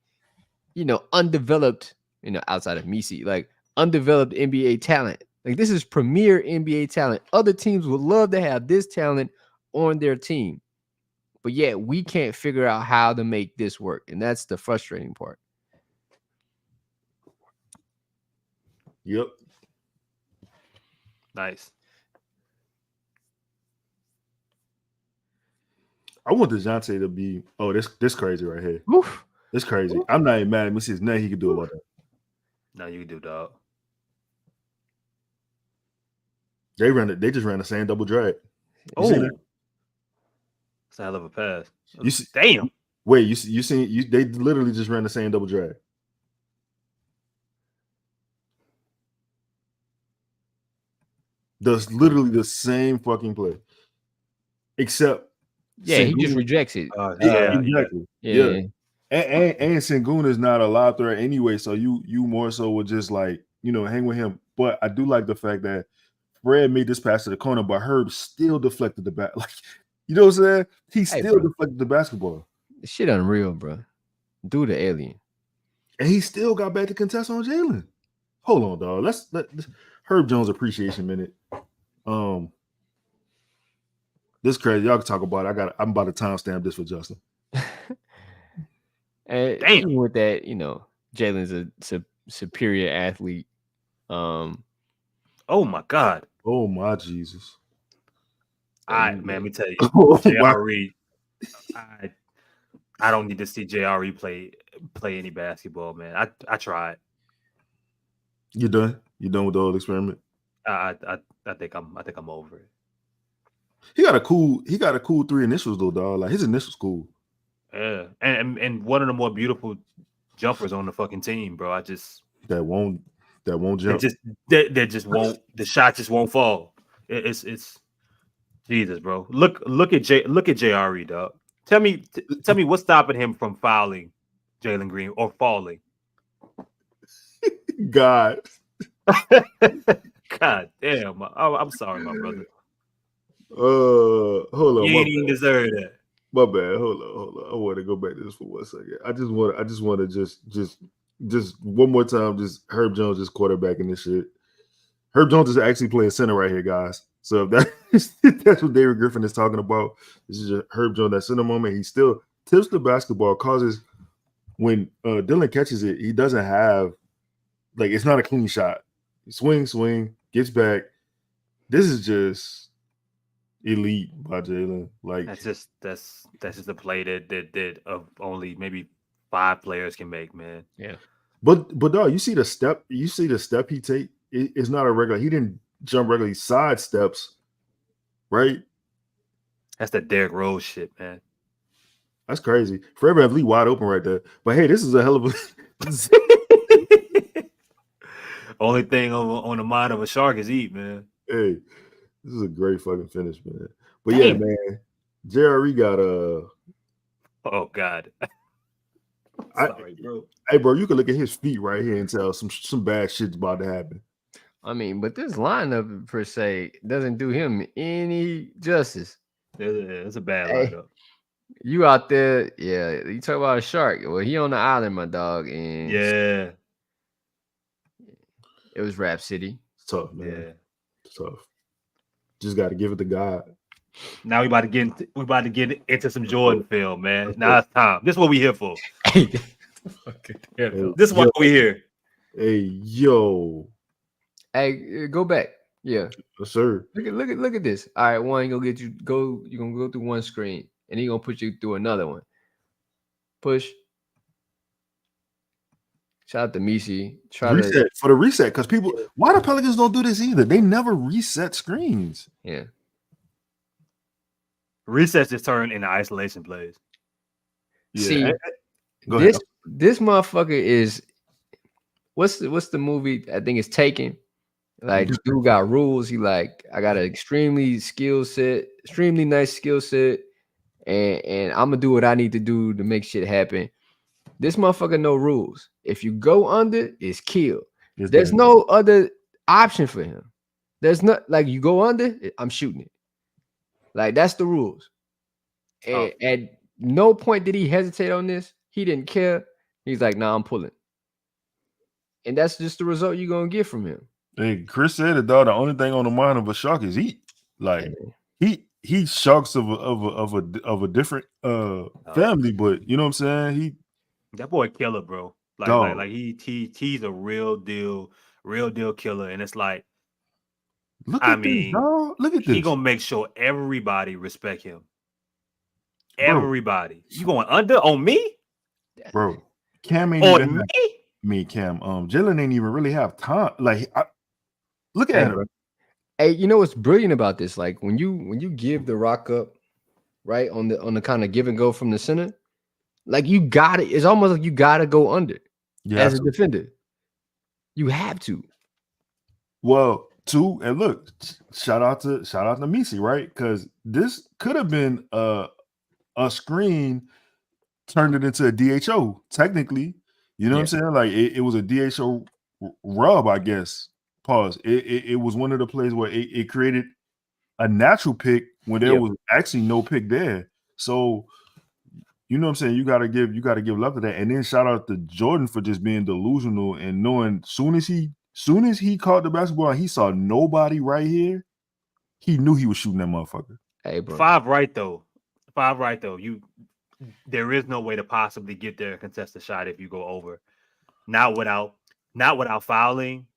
undeveloped, outside of Missi, like undeveloped NBA talent. Like this is premier NBA talent. Other teams would love to have this talent on their team. But yet we can't figure out how to make this work. And that's the frustrating part. Yep. Nice. I want DeJounte to be. Oh, this crazy right here. Oof. This crazy. Oof. I'm not even mad at Missi. There's nothing he can do about that. No, you can do, dog. They just ran the same double drag. Oh, it's a hell of a pass. Damn. Wait, they literally just ran the same double drag. That's literally the same fucking play. Except he just rejects it. Exactly. Yeah. And Sengun is not a lob threat anyway, so you more so would just like, hang with him. But I do like the fact that Fred made this pass to the corner, but Herb still deflected the back. Like, you know what I'm saying? He still deflected the basketball. This shit unreal, bro. Do the alien. And he still got back to contest on Jalen. Hold on, dog. Let's Herb Jones appreciation minute. This crazy. Y'all can talk about it. I'm about to timestamp this for Justin. And even with that, Jalen's a superior athlete. Oh my God. Oh my Jesus. Man, let me tell you, JRE. I don't need to see JRE play any basketball, man. I tried. You done? You done with the whole experiment? I think I'm over it. He got a cool 3 initials though, dog. Like his initials cool. Yeah, and one of the more beautiful jumpers on the fucking team, bro. That won't jump. The shot just won't fall. It's Jesus, bro. Look at JRE, dog. Tell me what's stopping him from fouling Jalen Green or falling. God. God damn. I'm sorry, my brother. Hold on. You ain't even deserve that. My bad. Hold on. I want to go back to this for 1 second. I just want to just one more time. Just Herb Jones just quarterbacking this shit. Herb Jones is actually playing center right here, guys. So if that's what David Griffin is talking about. This is a Herb Jones that center moment. He still tips the basketball, causes when Dylan catches it, he doesn't have it's not a clean shot. Swing, gets back. This is just elite by Jalen. That's just a play that of only maybe 5 players can make, man. Yeah. But dog, you see the step he take. It's not a regular. He didn't jump regularly. Side steps, right? That's the Derrick Rose shit, man. That's crazy. Forever have Lee wide open right there. But hey, this is a hell of a. Only thing on the mind of a shark is eat, man. Hey, this is a great fucking finish, man. But yeah, man, JRE got Oh God. Sorry, bro. Hey, bro, you can look at his feet right here and tell some bad shit's about to happen. I mean, but this lineup per se doesn't do him any justice. It's a bad lineup. You out there, yeah. You talk about a shark. Well, he on the island, my dog, and yeah, it was Rap City. It's tough, man. Yeah, it's tough. Just got to give it to God. Now we about to get into some Jordan film, man. Now it's time. This is what we here for. This is what we here. Hey, yo. Hey, go back. Yeah. Yes, sir. Look at this. All right, one, you're gonna go through one screen, and he's gonna put you through another one. Push. Shout out to Missi. Reset for the reset, because people, why the Pelicans don't do this either? They never reset screens. Yeah. Resets just turn into isolation plays. Yeah. See, this motherfucker is what's the movie? I think it's Taken. Like, dude got rules. He like, I got an extremely nice skill set, and I'm gonna do what I need to do to make shit happen. This motherfucker no rules. If you go under, it's kill. There's no other option for him. There's not like you go under, I'm shooting it. Like, that's the rules. And at no point did he hesitate on this. He didn't care. He's like, nah, I'm pulling. And that's just the result you're gonna get from him. Hey, Chris said it, dog. The only thing on the mind of a shark is eat. Like, he sharks of a different family, but you know what I'm saying? That boy killer, bro. Like he's a real deal killer. And it's like, look at this. He gonna make sure everybody respect him. Everybody. You going under on me? Bro, Cam ain't even me, Cam. Jalen ain't even really have time. Like, look at him. Hey, you know what's brilliant about this? Like, when you give the rock up, right, on the kind of give and go from the center, like, you got it. It's almost like you gotta go under as a defender. You have to. Well, too, and look, shout out to Missi, right? Because this could have been a screen turned it into a DHO, technically. You know what I'm saying? Like, it was a DHO rub, I guess. Pause. It was one of the plays where it created a natural pick when there was actually no pick there. So, you know what I'm saying? You gotta give love to that. And then shout out to Jordan for just being delusional and knowing soon as he caught the basketball and he saw nobody right here, he knew he was shooting that motherfucker. Hey, bro. 5 right though. There is no way to possibly get there and contest a shot if you go over. Not without fouling,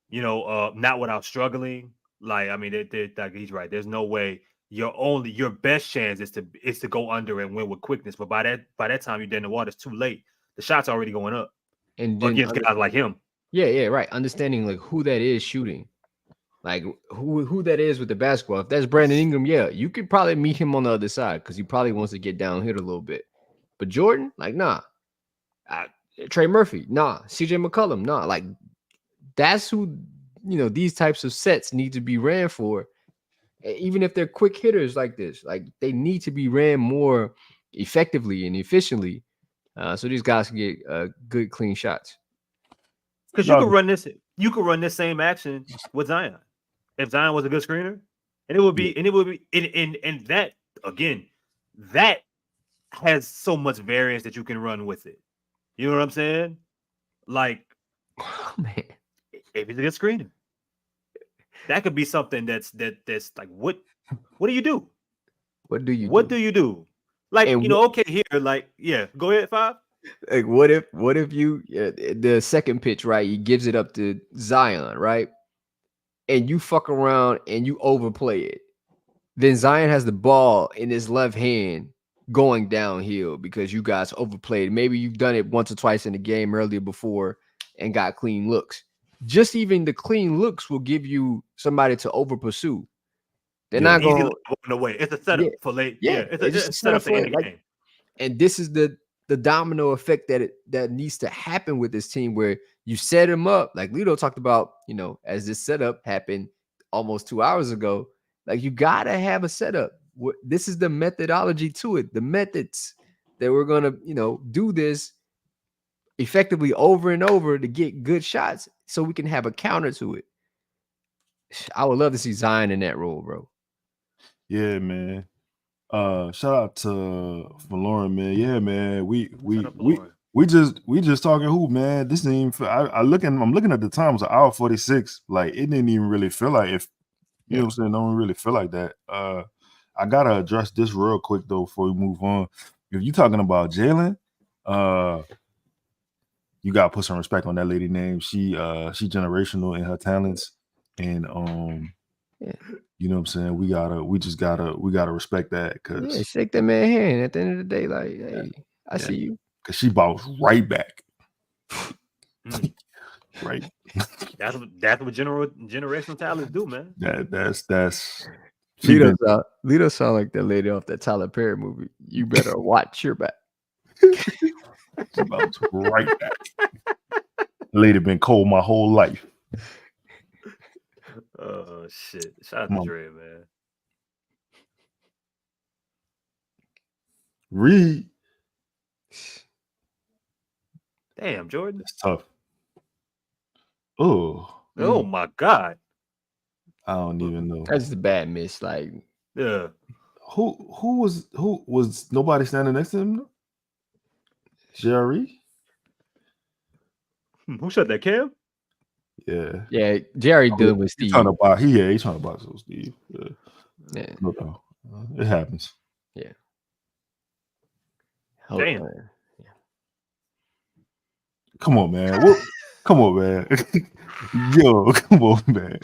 not without struggling. Like, I mean, he's right. There's no way. Your best chance is to go under and win with quickness. But by that time you're dead in the water, it's too late. The shot's already going up. And against guys like him. Yeah, right. Understanding like who that is shooting. Like who that is with the basketball. If that's Brandon Ingram, yeah, you could probably meet him on the other side because he probably wants to get downhill a little bit. But Jordan, like, nah. Trey Murphy, nah. CJ McCollum, nah. Like, that's who, these types of sets need to be ran for. Even if they're quick hitters like this, like, they need to be ran more effectively and efficiently, so these guys can get good, clean shots. Because you could run this same action with Zion if Zion was a good screener, and it would be, and that again, that has so much variance that you can run with it. You know what I'm saying? Like, oh, man, if he's a good screener, that could be something that's like, what do you do? What do you do? Like, and okay, here, like, yeah, go ahead, 5. Like, what if you the second pitch, right? He gives it up to Zion, right? And you fuck around and you overplay it. Then Zion has the ball in his left hand going downhill because you guys overplayed. Maybe you've done it once or twice in the game earlier before and got clean looks. Just even the clean looks will give you somebody to over pursue. They're not going away. It's a setup for late. Yeah, it's a setup to end the game. And this is the domino effect that needs to happen with this team, where you set him up, like Lito talked about, as this setup happened almost 2 hours ago. Like, you gotta have a setup. This is the methodology to it, the methods that we're gonna, do this effectively over and over to get good shots, so we can have a counter to it. I would love to see Zion in that role, bro. Yeah, man. Shout out to Lauren, man. Yeah, man. We just talking hoop, man. This didn't even feel, I'm looking at the time, it was an hour 46. Like, it didn't even really feel like, if you know what I'm saying, don't really feel like that. I gotta address this real quick though before we move on. If you're talking about Jalen, you gotta put some respect on that lady name. She generational in her talents, and you know what I'm saying? We gotta respect that, because shake that man's hand at the end of the day. Like, hey, I see you. Because she bounced right back. Right. That's what generational talents do, man. That's Lito sound like that lady off that Tyler Perry movie. You better watch your back. She bounced right back. Lady been cold my whole life. Oh shit! Shout out to Dre, man. Reed. Damn, Jordan. It's tough. Oh my God. I don't even know. That's a bad miss. Like, yeah. Who was nobody standing next to him? Jerry. Who shot that, Cam? Yeah, Jerry dealing with Steve. He's trying to box with Steve. Yeah. No. It happens. Yeah. Damn. Yeah. Come on, man. Come on, man. Yo, come on, man.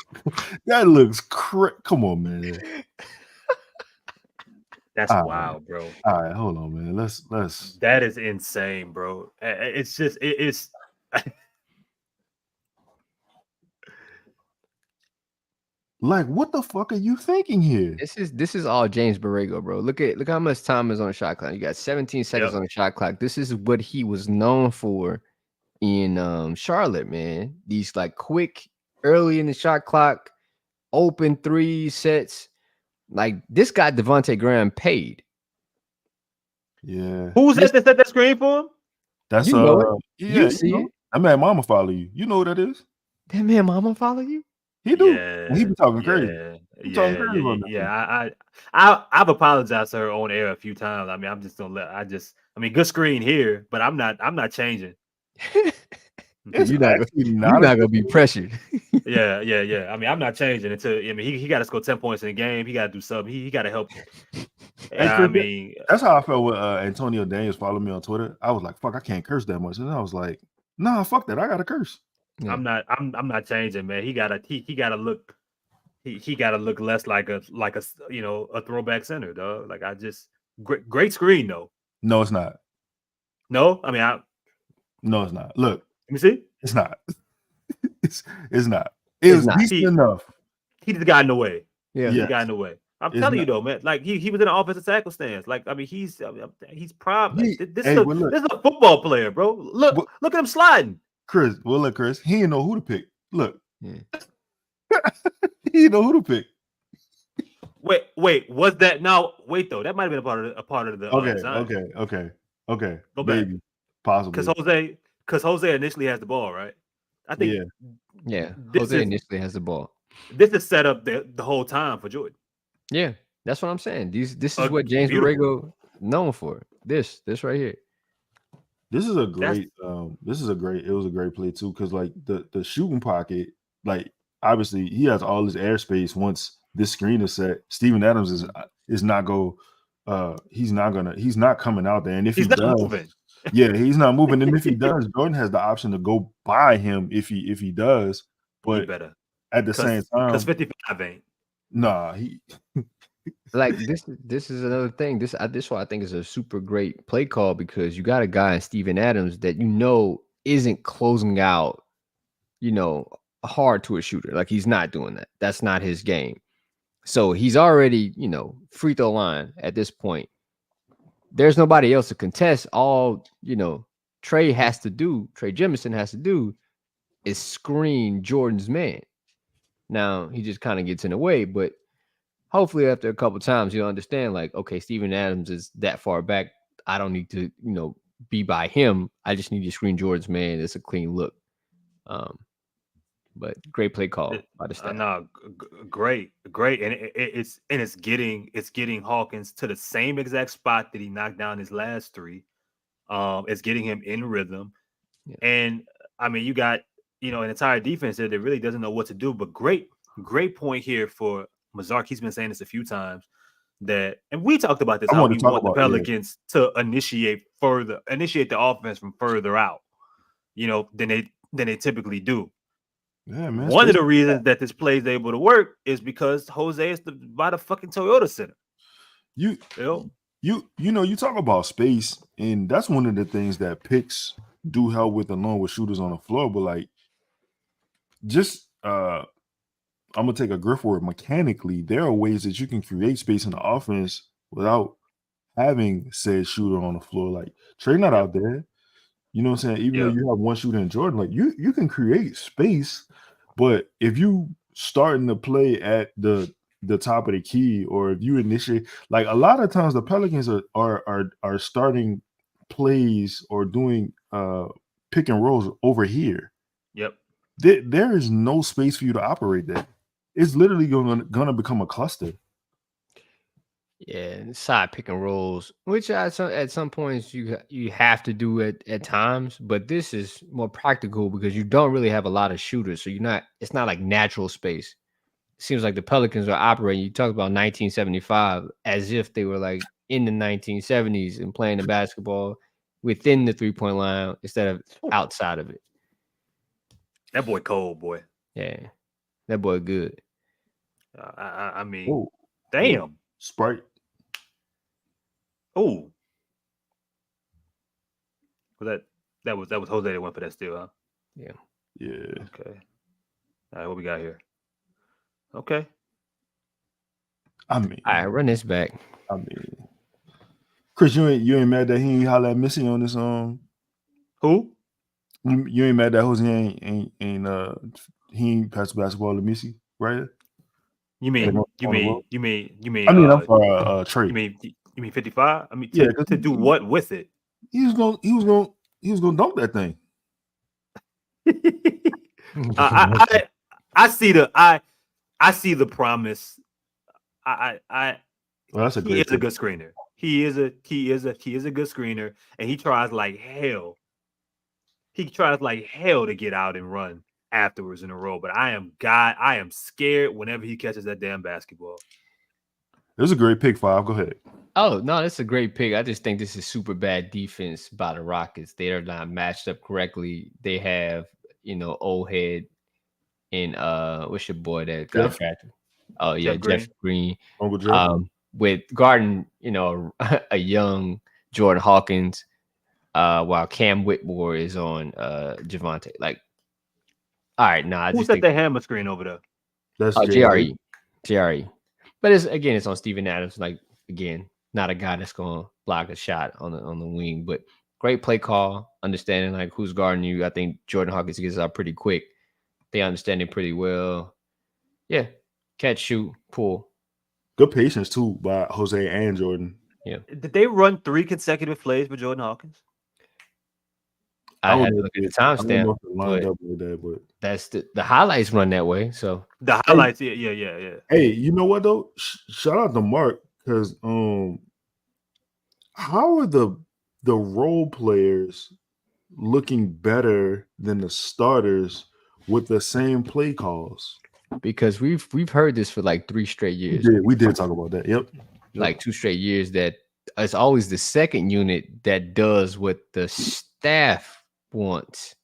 That looks come on, man. That's wild, bro. All right, hold on, man. Let's. That is insane, bro. It's just it's. Like, what the fuck are you thinking here? This is all James Borrego, bro. Look how much time is on the shot clock. You got 17 seconds on the shot clock. This is what he was known for in Charlotte, man. These like quick, early in the shot clock, open 3 sets. Like, this guy Devontae Graham paid. Yeah. Who's that set that screen for him? That's you see it. That man mama follow you. You know what that is? That man mama follow you? He do. Yeah, he be talking crazy. I've apologized to her on air a few times. I mean, I'm just gonna good screen here, but I'm not changing. You're not gonna be pressured. Yeah. I mean, I'm not changing until he got to score 10 points in the game. He got to do something. He got to help. I mean, that's how I felt with Antonio Daniels following me on Twitter. I was like, "Fuck, I can't curse that much," and I was like, "Nah, fuck that. I gotta curse." Yeah. I'm not changing, man. He gotta look. He gotta look less like a a throwback center, dog. Like, great screen though. No, it's not. No, I mean no, it's not. Look, let me see. It's not. it's not. It's decent enough. He just got in the way. Yeah, he got in the way. I'm telling you though, man. Like, he was in an offensive tackle stance. Like, I mean, he's prime. This is a football player, bro. Look at him sliding. Chris, he didn't know who to pick. Look, he didn't know who to pick. Wait, was that now? Wait though, that might have been a part of the. Okay. Go maybe, back. Possibly. Because Jose initially has the ball, right? I think. Yeah. Jose initially has the ball. This is set up the whole time for Jordan. Yeah, that's what I'm saying. This is what James Borrego known for. This right here. This is a great. It was a great play too, because like the shooting pocket, like obviously he has all his airspace once this screen is set. Steven Adams is not go. He's not coming out there, and if He's he not does, moving. yeah, he's not moving. And if he does, Jordan has the option to go by him if he does. But better at the same time, because 55 ain't. Nah, he like this is another thing. This why I think is a super great play call, because you got a guy in Steven Adams that isn't closing out, hard to a shooter. Like he's not doing that. That's not his game. So he's already, free throw line at this point. There's nobody else to contest. All, Trey Jemison has to do is screen Jordan's man. Now he just kind of gets in the way, but hopefully after a couple times you'll understand, like, okay, Steven Adams is that far back. I don't need to, be by him. I just need to screen Jordan's man. It's a clean look. But great play call by the staff. No, great, and it's getting Hawkins to the same exact spot that he knocked down his last three. It's getting him in rhythm, and I mean you got an entire defense that really doesn't know what to do. But great point here for Mazark. He's been saying this a few times and we talked about this. How we want the Pelicans to initiate the offense from further out, than they typically do. Yeah, man. One of the reasons that this play is able to work is because Jose is by the fucking Toyota Center. You talk about space, and that's one of the things that picks do help with, along with shooters on the floor. But like, just I'm gonna take a Griff word. Mechanically, there are ways that you can create space in the offense without having said shooter on the floor. Like Trey not out there. You know what I'm saying? Even though you have one shooter in Jordan, like you can create space, but if you starting to play at the top of the key, or if you initiate, like a lot of times the Pelicans are starting plays or doing pick and rolls over here. Yep. There is no space for you to operate that. It's literally gonna become a cluster. Yeah, side pick and rolls, which at some points you have to do it at times, but this is more practical because you don't really have a lot of shooters, so it's not like natural space. It seems like the Pelicans are operating. You talk about 1975 as if they were like in the 1970s and playing the basketball within the 3-point line instead of outside of it. That boy cold, boy. Yeah, that boy good. I mean, damn. Sprite. Oh, well, that was Jose that went for that steal, huh? Yeah. Okay. All right, what we got here? Okay. I mean, all right, run this back. I mean, Chris, you ain't mad that he ain't holler at Missi on this Who? You ain't mad that Jose ain't he ain't passed the basketball to Missi, right? You mean? I mean, I'm for Trey. You mean 55? I mean, to do what with it? He was gonna dunk that thing. I see the promise. Well, that's a great. He is a good screener. He is a good screener, and he tries like hell. He tries like hell to get out and run afterwards in a row. But I am scared whenever he catches that damn basketball. It was a great pick, 5. Go ahead. Oh, no, that's a great pick. I just think this is super bad defense by the Rockets. They are not matched up correctly. They have, old head and what's your boy that got drafted? Oh, yeah, Jeff Green. With guarding, a young Jordan Hawkins, while Cam Whitmore is on Javante. Like, all right, I Who just set think the hammer screen over there? That's JRE. But it's on Steven Adams. Like, again, not a guy that's gonna block a shot on the wing. But great play call, understanding like who's guarding you. I think Jordan Hawkins gets out pretty quick. They understand it pretty well. Yeah, catch, shoot, pull. Good patience too by Jose and Jordan. Yeah. Did they run 3 consecutive plays for Jordan Hawkins? I had to look at the timestamp. But that's the highlights run that way. So the highlights, yeah. Hey, you know what though? Shout out to Mark, because How are the role players looking better than the starters with the same play calls? Because we've heard this for like 3 straight years. We did talk about that. Yep. Like 2 straight years that it's always the second unit that does what the staff wants.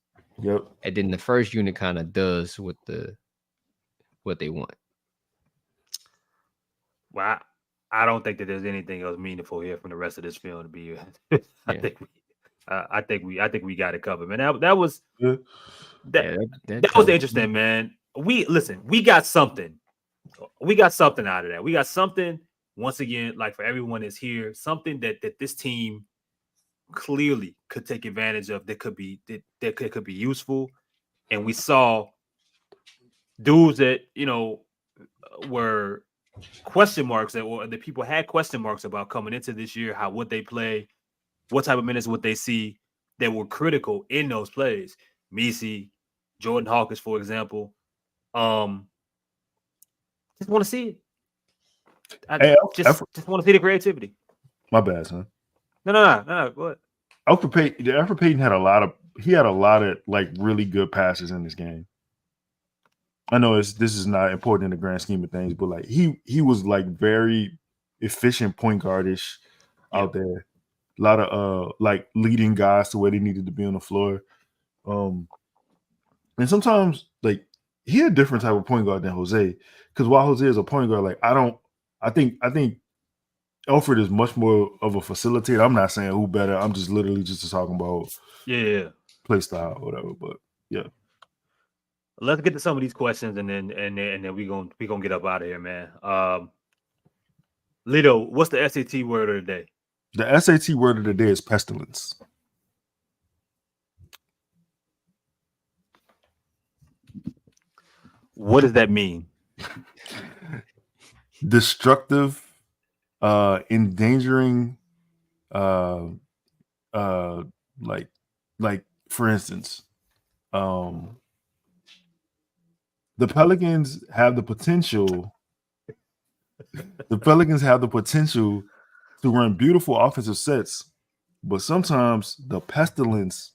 Yep. And then the first unit kind of does what they want. Well, I don't think that there's anything else meaningful here from the rest of this film to be. I think we got it covered, man. That was that was interesting, man. We got something. We got something out of that. We got something once again, like for everyone that's here, something that this team clearly could take advantage of. That could be useful, and we saw dudes that were question marks that people had question marks about coming into this year. How would they play? What type of minutes would they see that were critical in those plays? Missi, Jordan Hawkins, for example. Just want to see it. Just want to see the creativity. My bad, son. No. What? Alfred Payton had a lot of like really good passes in this game. I know this is not important in the grand scheme of things, but like he was like very efficient point guardish out there. A lot of like leading guys to where they needed to be on the floor. And sometimes like he a different type of point guard than Jose. Because while Jose is a point guard, like I think Alfred is much more of a facilitator. I'm not saying who better. I'm just literally just talking about play style or whatever. But yeah. Let's get to some of these questions and then we gonna get up out of here, man. Lito, what's the SAT word of the day? The SAT word of the day is pestilence. What does that mean? Destructive, endangering, like for instance, the Pelicans have the potential. The Pelicans have the potential to run beautiful offensive sets, but sometimes the pestilence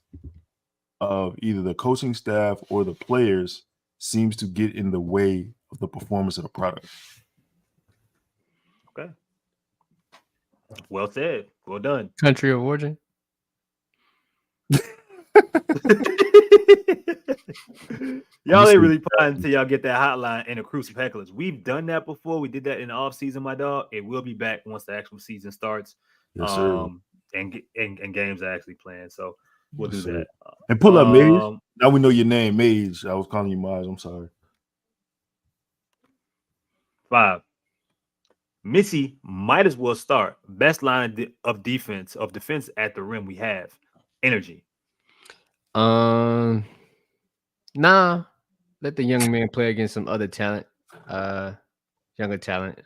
of either the coaching staff or the players seems to get in the way of the performance of the product. Okay. Well said. Well done. Country of origin. Y'all ain't really playing until y'all get that hotline and accrue some hecklers. We've done that before. We did that in the off season, my dog. It will be back once the actual season starts. Yes, sir. And games are actually playing. So we'll do that. And pull up Mage. Now we know your name, Mage. I was calling you Mage. I'm sorry. 5. Missi might as well start. Best line of defense at the rim we have. Energy. Nah. Let the young man play against some other talent. Younger talent.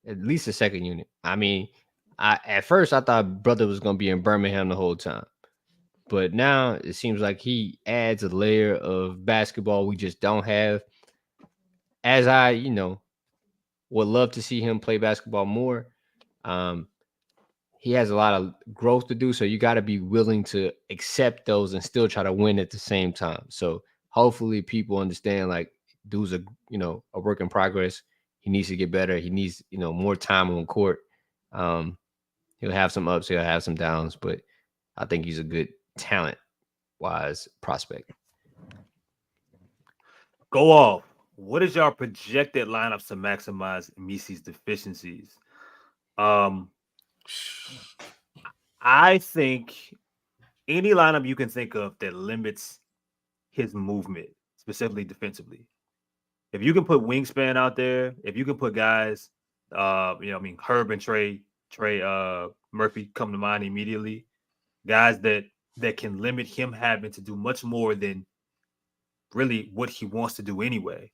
At least a second unit. I mean, at first I thought brother was gonna be in Birmingham the whole time. But now it seems like he adds a layer of basketball we just don't have. As I, would love to see him play basketball more. He has a lot of growth to do, so you got to be willing to accept those and still try to win at the same time. So hopefully people understand, like, dude's a work in progress. He needs to get better. He needs, more time on court. He'll have some ups, he'll have some downs, but I think he's a good talent-wise prospect. Go off. What is your projected lineups to maximize Missi's deficiencies? I think any lineup you can think of that limits his movement, specifically defensively. If you can put wingspan out there, if you can put guys, Herb and Trey Murphy come to mind immediately, guys that can limit him having to do much more than really what he wants to do anyway.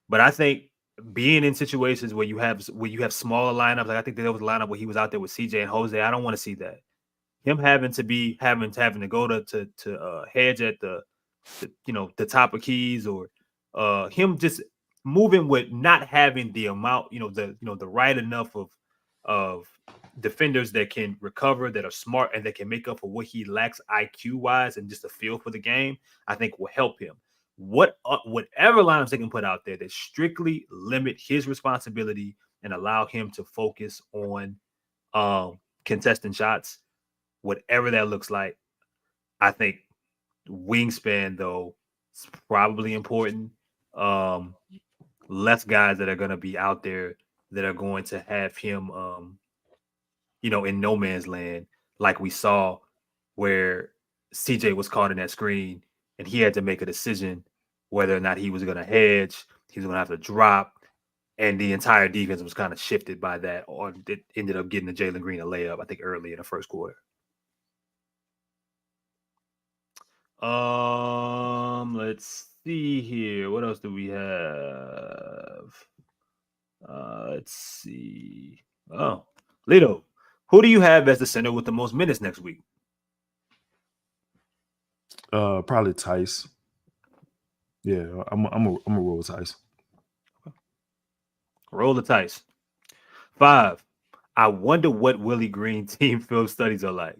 But I think being in situations where you have smaller lineups, like I think there was a lineup where he was out there with CJ and Jose. I don't want to see that. Him having to go to hedge at the top of keys, or him just moving with not having the amount, the right enough of of defenders that can recover, that are smart, and that can make up for what he lacks IQ-wise and just a feel for the game, I think will help him. Whatever lines they can put out there that strictly limit his responsibility and allow him to focus on contesting shots, whatever that looks like, I think wingspan, though, is probably important. Less guys that are going to be out there that are going to have him, in no man's land, like we saw where CJ was caught in that screen and he had to make a decision whether or not he was going to hedge, he was going to have to drop, and the entire defense was kind of shifted by that, or it ended up getting the Jalen Green a layup, I think, early in the first quarter. Let's see here. What else do we have? Let's see. Oh, Lito, who do you have as the center with the most minutes next week? Probably Tice. Yeah, I'm a roll with Tice. Roll the Tice. 5. I wonder what Willie Green team film studies are like.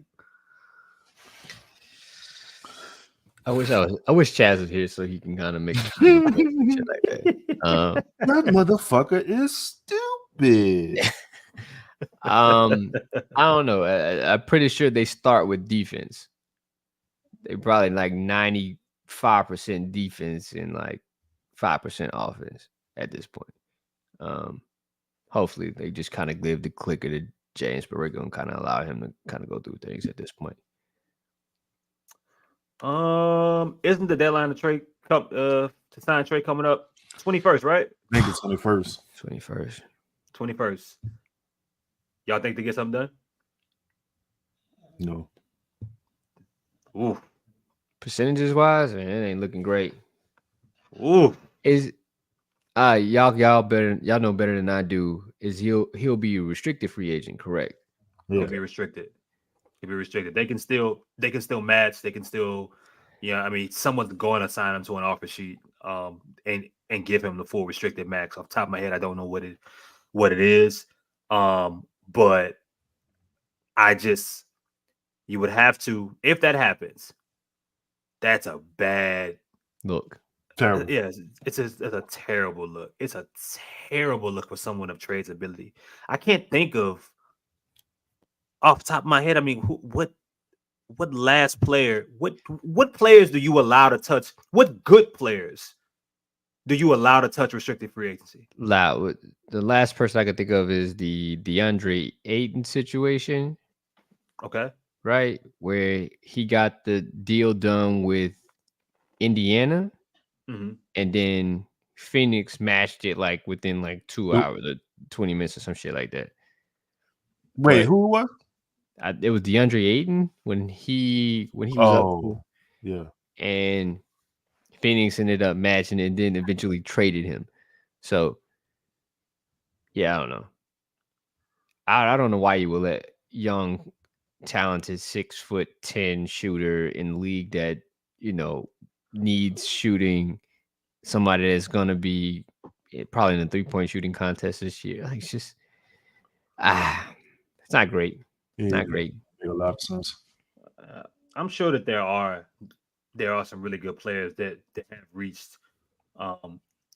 I wish Chaz was here so he can kind of make shit like that. That motherfucker is stupid. I don't know. I'm pretty sure they start with defense. They probably like 95% defense and like 5% offense at this point. Hopefully they just kind of give the clicker to James Borrego and kind of allow him to kind of go through things at this point. Isn't the deadline to sign Trey coming up 21st, right? I think it's 21st. 21st. Y'all think they get something done? No. Ooh. Percentages wise, man, it ain't looking great. Ooh. Is y'all know better than I do. Is he'll be a restricted free agent, correct? Yeah. He'll be restricted. They can still match. They can still, someone's going to sign him to an offer sheet, and give him the full restricted max. Off the top of my head, I don't know what it is. But you would have to, if that happens, that's a bad look. Terrible. Yeah, it's a terrible look. It's a terrible look for someone of Trey's ability. I can't think of, off the top of my head, what last player, what players do you allow to touch? What good players do you allow to touch restricted free agency? The last person I could think of is the DeAndre Ayton situation. Okay. Right? Where he got the deal done with Indiana, and then Phoenix matched it like within like 2 hours or 20 minutes or some shit like that. Wait, who was? It was DeAndre Ayton when he was up. Yeah. And Phoenix ended up matching it and then eventually traded him. So, yeah, I don't know. I don't know why you will let young, talented 6'10" shooter in the league that, needs shooting, somebody that's going to be probably in the 3-point shooting contest this year. Like, it's just, it's not great. Yeah, not great. Make a lot of sense. I'm sure that there are some really good players that have reached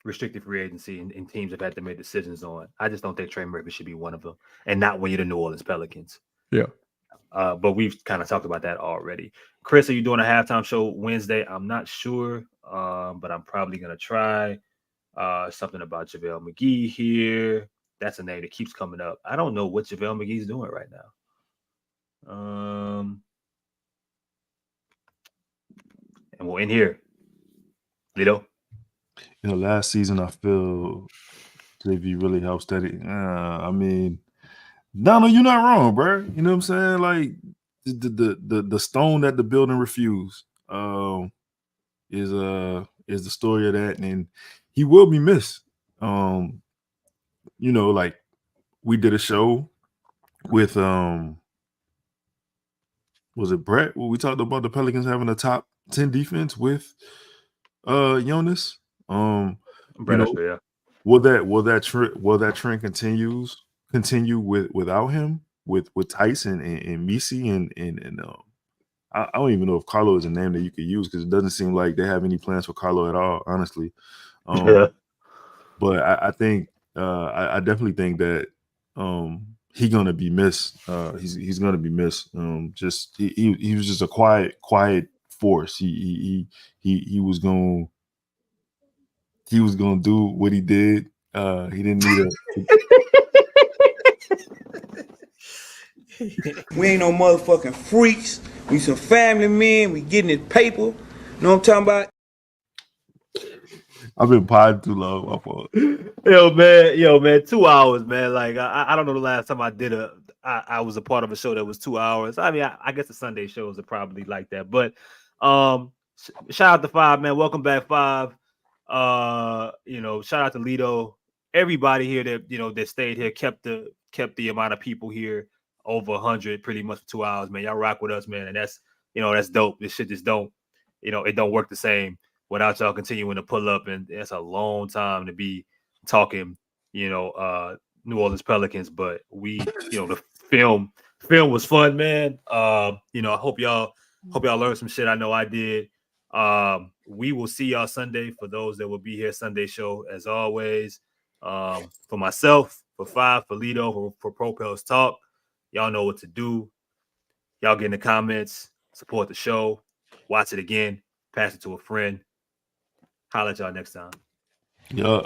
restricted free agency and teams have had to make decisions on. I just don't think Trey Murphy should be one of them, and not when you're the New Orleans Pelicans. Yeah. But we've kind of talked about that already. Chris, are you doing a halftime show Wednesday? I'm not sure, but I'm probably going to try. Something about JaVale McGee here. That's a name that keeps coming up. I don't know what JaVale McGee's doing right now. And we'll end here. Lito? Last season, I feel JV really helped steady. Donald, you're not wrong, bro. You know what I'm saying? Like the stone that the building refused is the story of that, and he will be missed. Like we did a show with was it Brett? Well, we talked about the Pelicans having a top 10 defense with Jonas. Brett, yeah. Will that trend continues? continue without him with Tyson and Missi and I don't even know if Carlo is a name that you could use because it doesn't seem like they have any plans for Carlo at all, honestly. But I think I definitely think that he's gonna be missed. He's gonna be missed. Just he was just a quiet force. He was gonna do what he did. He didn't need We ain't no motherfucking freaks. We some family men. We getting it paper. You know what I'm talking about? I've been podding too long. My fault. Yo, man, 2 hours, man. Like I don't know the last time I was a part of a show that was 2 hours. I mean, I guess the Sunday shows are probably like that. But shout out to Five, man. Welcome back, Five. Shout out to Lito. Everybody here that stayed here kept the amount of people here over 100 pretty much for 2 hours, man. Y'all rock with us, man, and that's dope. This shit just don't it don't work the same without y'all continuing to pull up, and it's a long time to be talking New Orleans Pelicans, but we the film was fun, man. I hope y'all learned some shit. I know I did. We will see y'all Sunday for those that will be here. Sunday show as always. For myself, for Five, for Lito, for Pro Pels Talk. Y'all know what to do. Y'all get in the comments, support the show, watch it again, pass it to a friend. Holla at y'all next time. Yeah.